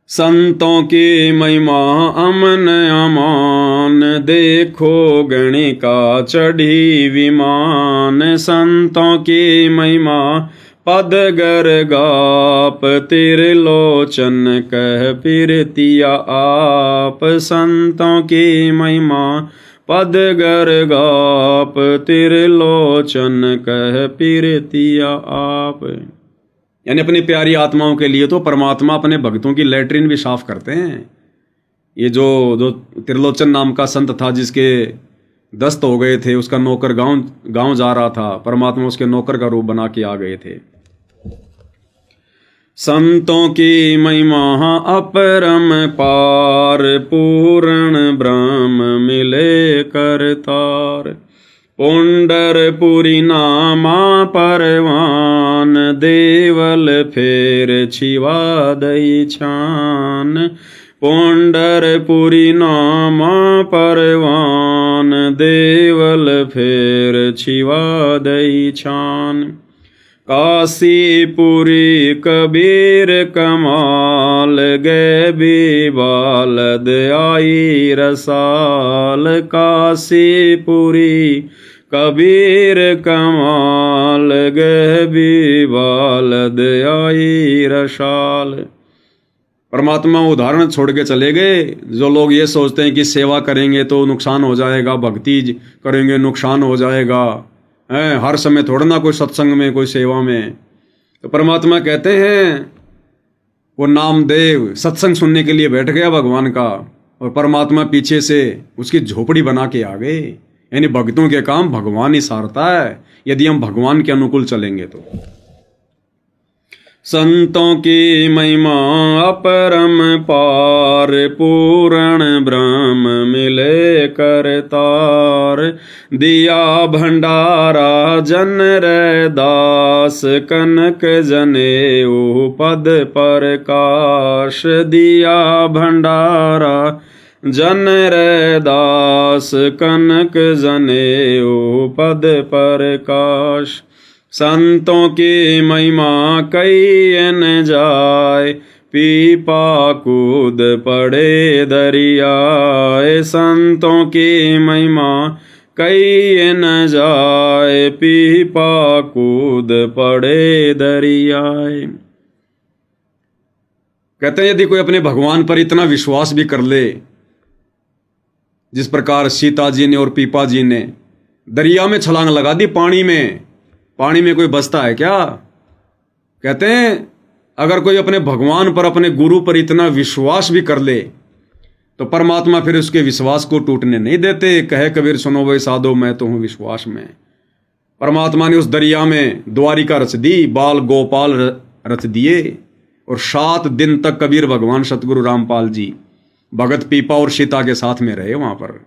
संतों की महिमा अमन अमान, देखो गणिका चढ़ी विमान। संतों की महिमा पद गर गाप, त्रिलोचन कह फिरतिया आप। संतों की महिमा पद गर गाप, त्रिलोचन कह फिरतिया आप। यानी अपनी प्यारी आत्माओं के लिए तो परमात्मा अपने भक्तों की लैट्रिन भी साफ करते हैं। ये जो त्रिलोचन नाम का संत था जिसके दस्त हो गए थे, उसका नौकर गांव जा रहा था, परमात्मा उसके नौकर का रूप बना के आ गए थे। संतों की महिमा अपरम पार, पूर्ण ब्रह्म मिले करतार। पुंडरपुरी नामा परवान, देवल फेर छिवा दई छान। पुंडरपुरी नामा परवान, देवल फेर छिवा दई छान। काशीपुरी कबीर कमाल, गए बालद आई रसाल। काशीपुरी कबीर कमाल, गए बालद आई रसाल। परमात्मा उदाहरण छोड़ के चले गए। जो लोग ये सोचते हैं कि सेवा करेंगे तो नुकसान हो जाएगा, भक्ति करेंगे नुकसान हो जाएगा, हर समय थोड़ा ना कोई सत्संग में कोई सेवा में, तो परमात्मा कहते हैं वो नामदेव सत्संग सुनने के लिए बैठ गया भगवान का और परमात्मा पीछे से उसकी झोपड़ी बना के आ गए। यानी भक्तों के काम भगवान ही सारता है यदि हम भगवान के अनुकूल चलेंगे तो। संतों की महिमा अपरम पार, पूर्ण ब्रह्म मिले करतार। दिया भंडारा जन रे दास, कनक जनेऊ पद प्रकाश। दिया भंडारा जन रे दास, कनक जनेऊ पद प्रकाश। संतों की महिमा कई न जाए, पीपा कूद पड़े दरियाए। संतों की महिमा कई न जाए, पीपा कूद पड़े दरियाए। कहते हैं यदि कोई अपने भगवान पर इतना विश्वास भी कर ले, जिस प्रकार सीता जी ने और पीपा जी ने दरिया में छलांग लगा दी, पानी में कोई बचता है क्या? कहते हैं अगर कोई अपने भगवान पर, अपने गुरु पर इतना विश्वास भी कर ले, तो परमात्मा फिर उसके विश्वास को टूटने नहीं देते। कहे कबीर सुनो वे साधो, मैं तो हूं विश्वास में। परमात्मा ने उस दरिया में द्वारिका रच दी, बाल गोपाल रच दिए, और 7 दिन तक कबीर भगवान सतगुरु रामपाल जी भगत पीपा और सीता के साथ में रहे वहां पर।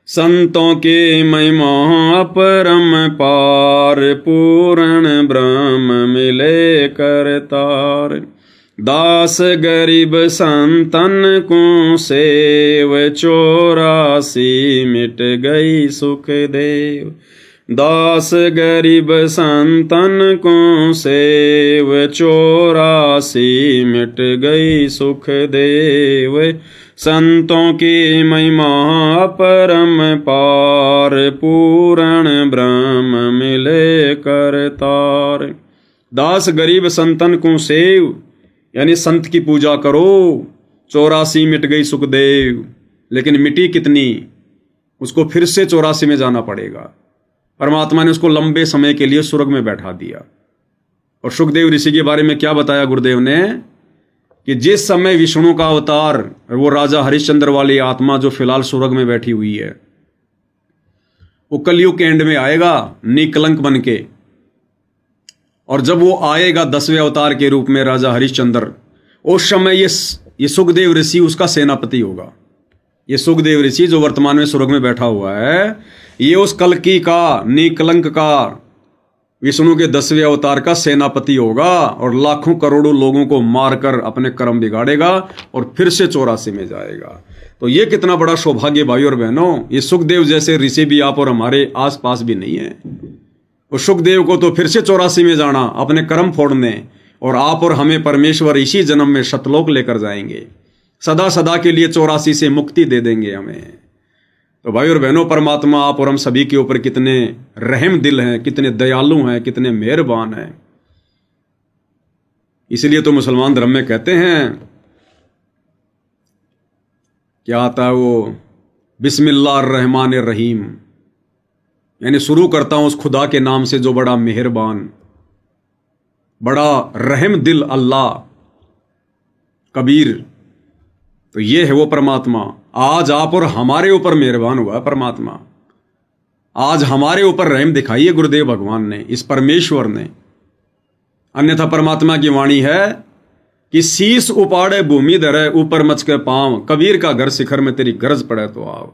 संतों की महिमा अपरम पार, पूर्ण ब्रह्म मिले करतार। दास गरीब संतन को सेव, 84 मिट गई सुख देव। दास गरीब संतन को सेव, 84 मिट गई सुख देव। संतों की महिमा अपरम पार, पूर्ण ब्रह्म मिले करतार। दास गरीब संतन को सेव, यानी संत की पूजा करो। 84 मिट गई सुखदेव, लेकिन मिटी कितनी? उसको फिर से 84 में जाना पड़ेगा। परमात्मा ने उसको लंबे समय के लिए स्वर्ग में बैठा दिया। और सुखदेव ऋषि के बारे में क्या बताया गुरुदेव ने, कि जिस समय विष्णु का अवतार, वो राजा हरिश्चंद्र वाली आत्मा जो फिलहाल स्वर्ग में बैठी हुई है, वो कलयुग के एंड में आएगा निकलंक बन के। और जब वो आएगा 10वें अवतार के रूप में राजा हरिश्चंद्र, उस समय ये सुखदेव ऋषि उसका सेनापति होगा। ये सुखदेव ऋषि जो वर्तमान में स्वर्ग में बैठा हुआ है, ये उस कल्कि का, निकलंक का, विष्णु के 10वें अवतार का सेनापति होगा, और लाखों करोड़ों लोगों को मारकर अपने कर्म बिगाड़ेगा और फिर से 84 में जाएगा। तो ये कितना बड़ा सौभाग्य भाई और बहनों। ये सुखदेव जैसे ऋषि भी आप और हमारे आसपास भी नहीं है। और सुखदेव को तो फिर से 84 में जाना, अपने कर्म फोड़ने, और आप और हमें परमेश्वर इसी जन्म में सतलोक लेकर जाएंगे, सदा सदा के लिए 84 से मुक्ति दे देंगे हमें। तो भाई और बहनों, परमात्मा आप और हम सभी के ऊपर कितने रहम दिल हैं, कितने दयालु हैं, कितने मेहरबान हैं। इसलिए तो मुसलमान धर्म में कहते हैं, क्या आता है वो, बिस्मिल्लाहिर्रहमानिर रहीम, यानी शुरू करता हूं उस खुदा के नाम से जो बड़ा मेहरबान, बड़ा रहम दिल अल्लाह। कबीर तो ये है वो परमात्मा। आज आप और हमारे ऊपर मेहरबान हुआ है परमात्मा। आज हमारे ऊपर रहम दिखाई है गुरुदेव भगवान ने, इस परमेश्वर ने। अन्यथा परमात्मा की वाणी है कि शीश उपाड़े भूमि धरे, ऊपर मच के पांव, कबीर का घर शिखर में तेरी गरज पड़े तो आओ।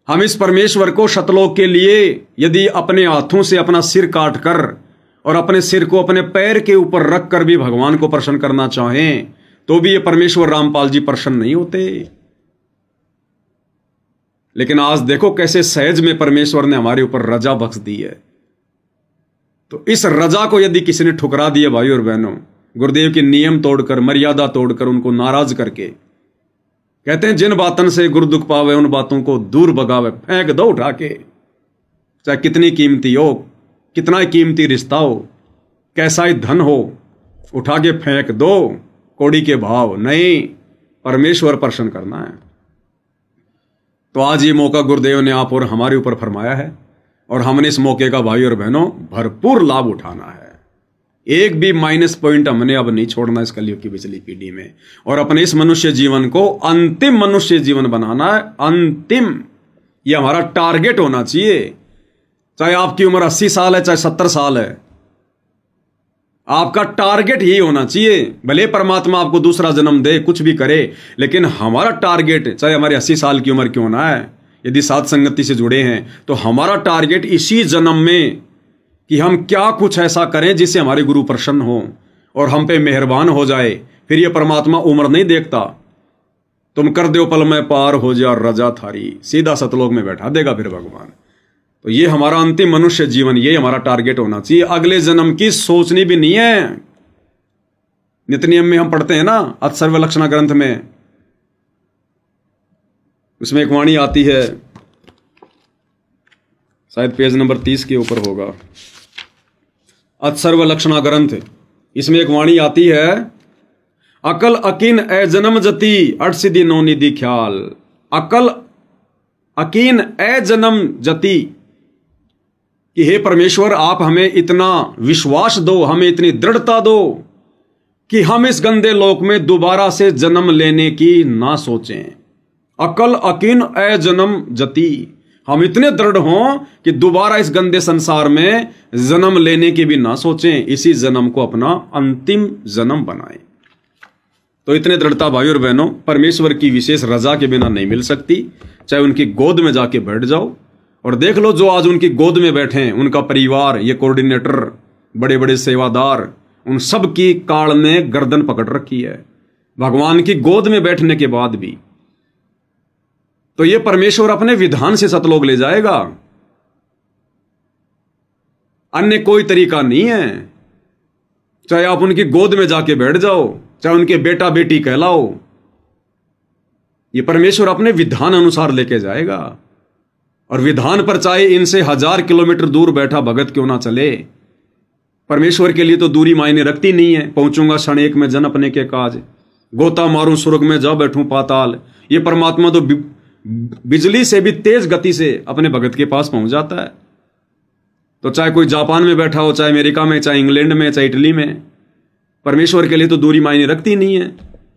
हम इस परमेश्वर को शतलोक के लिए यदि अपने हाथों से अपना सिर काट कर और अपने सिर को अपने पैर के ऊपर रख कर भी भगवान को प्रसन्न करना चाहें, तो भी ये परमेश्वर रामपाल जी प्रसन्न नहीं होते। लेकिन आज देखो कैसे सहज में परमेश्वर ने हमारे ऊपर रजा बख्श दी है। तो इस रजा को यदि किसी ने ठुकरा दिया भाई और बहनों, गुरुदेव के नियम तोड़कर, मर्यादा तोड़कर, उनको नाराज करके, कहते हैं जिन बातन से गुरु दुख पावे उन बातों को दूर भगावे, फेंक दो उठा के। चाहे कितनी कीमती हो, कितना कीमती रिश्ता हो, कैसा ही धन हो, उठा के फेंक दो। कौड़ी के भाव नहीं, परमेश्वर प्रसन्न करना है। तो आज ये मौका गुरुदेव ने आप और हमारे ऊपर फरमाया है, और हमने इस मौके का भाई और बहनों भरपूर लाभ उठाना है। एक भी माइनस पॉइंट हमने अब नहीं छोड़ना इस कलयुग की पिछली पीढ़ी में, और अपने इस मनुष्य जीवन को अंतिम मनुष्य जीवन बनाना है। अंतिम, ये हमारा टारगेट होना चाहिए। चाहे आपकी उम्र 80 साल है, चाहे 70 साल है, आपका टारगेट ही होना चाहिए। भले परमात्मा आपको दूसरा जन्म दे, कुछ भी करे, लेकिन हमारा टारगेट, चाहे हमारे 80 साल की उम्र क्यों ना है, यदि साथ संगति से जुड़े हैं तो हमारा टारगेट इसी जन्म में कि हम क्या कुछ ऐसा करें जिससे हमारे गुरु प्रसन्न हो और हम पे मेहरबान हो जाए। फिर ये परमात्मा उम्र नहीं देखता, तुम कर दो पल में पार हो जा रजा थारी, सीधा सतलोक में बैठा देगा फिर भगवान। तो ये हमारा अंतिम मनुष्य जीवन, ये हमारा टारगेट होना चाहिए। अगले जन्म की सोचनी भी नहीं है। नित्य नियम में हम पढ़ते हैं ना, अथ सर्वलक्षणा ग्रंथ में, उसमें एक वाणी आती है, शायद पेज नंबर 30 के ऊपर होगा, अथ सर्वलक्षणा ग्रंथ। इसमें एक वाणी आती है, अकल अकीन ए जन्म जति अठ सिद्धि नौ निधि ख्याल। अकल अकीन ए जन्म जति, कि हे परमेश्वर आप हमें इतना विश्वास दो, हमें इतनी दृढ़ता दो कि हम इस गंदे लोक में दोबारा से जन्म लेने की ना सोचें। अकल अकीन ए जन्म जति, हम इतने दृढ़ हों कि दोबारा इस गंदे संसार में जन्म लेने की भी ना सोचें, इसी जन्म को अपना अंतिम जन्म बनाएं। तो इतने दृढ़ता भाई और बहनों परमेश्वर की विशेष रजा के बिना नहीं मिल सकती। चाहे उनकी गोद में जाके बैठ जाओ और देख लो, जो आज उनकी गोद में बैठे हैं, उनका परिवार, ये कोऑर्डिनेटर, बड़े बड़े सेवादार, उन सब की काल ने गर्दन पकड़ रखी है भगवान की गोद में बैठने के बाद भी। तो ये परमेश्वर अपने विधान से सतलोक ले जाएगा, अन्य कोई तरीका नहीं है। चाहे आप उनकी गोद में जाके बैठ जाओ, चाहे उनके बेटा बेटी कहलाओ, ये परमेश्वर अपने विधान अनुसार लेके जाएगा। और विधान पर चाहे इनसे 1000 किलोमीटर दूर बैठा भगत क्यों ना चले, परमेश्वर के लिए तो दूरी मायने रखती नहीं है। पहुंचूंगा क्षण एक में जन अपने के काज, गोता मारूं स्वर्ग में जा बैठूं पाताल। ये परमात्मा तो बिजली से भी तेज गति से अपने भगत के पास पहुंच जाता है। तो चाहे कोई जापान में बैठा हो, चाहे अमेरिका में, चाहे इंग्लैंड में, चाहे इटली में, परमेश्वर के लिए तो दूरी मायने रखती नहीं है।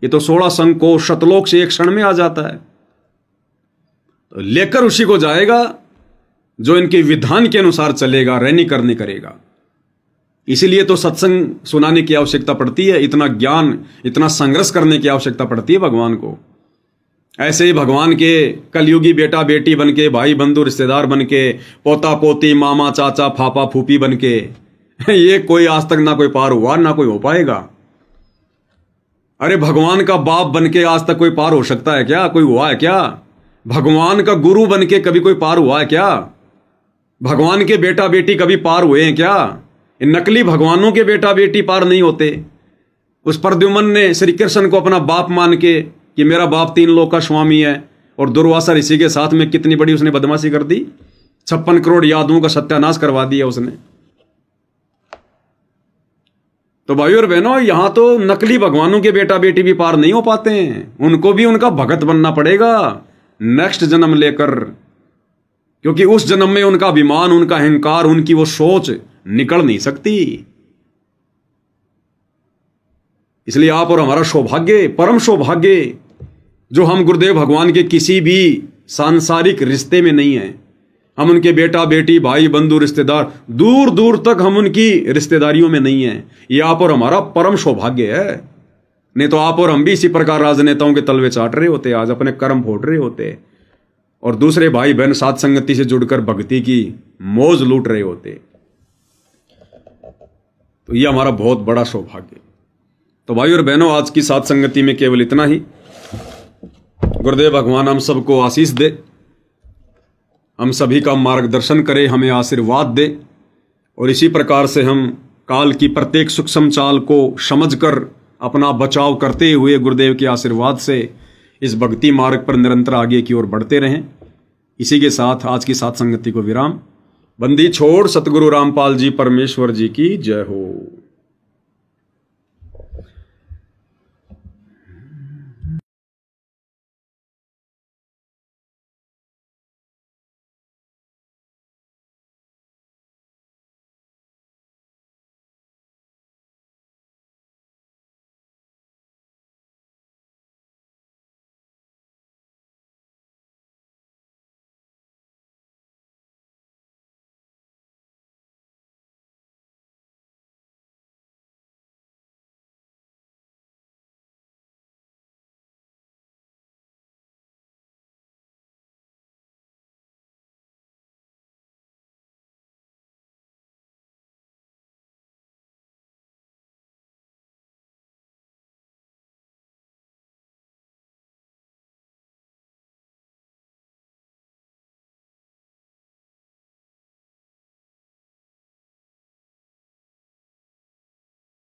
ये तो 16 संकोश शतलोक से एक क्षण में आ जाता है। तो लेकर उसी को जाएगा जो इनके विधान के अनुसार चलेगा, रहनी करनी करेगा। इसीलिए तो सत्संग सुनाने की आवश्यकता पड़ती है, इतना ज्ञान, इतना संघर्ष करने की आवश्यकता पड़ती है भगवान को। ऐसे ही भगवान के कलयुगी बेटा बेटी बनके, भाई बंधु रिश्तेदार बनके, पोता पोती, मामा चाचा फापा फूफी बनके, ये कोई आज तक ना कोई पार हुआ, ना कोई हो पाएगा। अरे भगवान का बाप बनके आज तक कोई पार हो सकता है क्या? कोई हुआ है क्या? भगवान का गुरु बनके कभी कोई पार हुआ है क्या? भगवान के बेटा बेटी कभी पार हुए हैं क्या? इन नकली भगवानों के बेटा बेटी पार नहीं होते। उस प्रद्युम्न ने श्री कृष्ण को अपना बाप मान के कि मेरा बाप 3 लोक का स्वामी है, और दुर्वासा ऋषि के साथ में कितनी बड़ी उसने बदमाशी कर दी, 56 करोड़ यादवों का सत्यानाश करवा दिया उसने। तो भाइयों और बहनों, यहां तो नकली भगवानों के बेटा बेटी भी पार नहीं हो पाते हैं, उनको भी उनका भगत बनना पड़ेगा नेक्स्ट जन्म लेकर, क्योंकि उस जन्म में उनका अभिमान, उनका अहंकार, उनकी वो सोच निकल नहीं सकती। इसलिए आप और हमारा सौभाग्य, परम सौभाग्य, जो हम गुरुदेव भगवान के किसी भी सांसारिक रिश्ते में नहीं है। हम उनके बेटा बेटी, भाई बंधु रिश्तेदार, दूर दूर तक हम उनकी रिश्तेदारियों में नहीं है। ये आप और हमारा परम सौभाग्य है। नहीं तो आप और हम भी इसी प्रकार राजनेताओं के तलवे चाट रहे होते, आज अपने कर्म फोड़ रहे होते, और दूसरे भाई बहन साथ संगति से जुड़कर भक्ति की मौज लूट रहे होते। तो ये हमारा बहुत बड़ा सौभाग्य। तो भाई और बहनों, आज की साथ संगति में केवल इतना ही। गुरुदेव भगवान हम सबको आशीष दे, हम सभी का मार्गदर्शन करे, हमें आशीर्वाद दे, और इसी प्रकार से हम काल की प्रत्येक सूक्ष्म चाल को समझकर अपना बचाव करते हुए गुरुदेव के आशीर्वाद से इस भक्ति मार्ग पर निरंतर आगे की ओर बढ़ते रहें। इसी के साथ आज की साथ संगति को विराम। बंदी छोड़। सतगुरु रामपाल जी परमेश्वर जी की जय हो।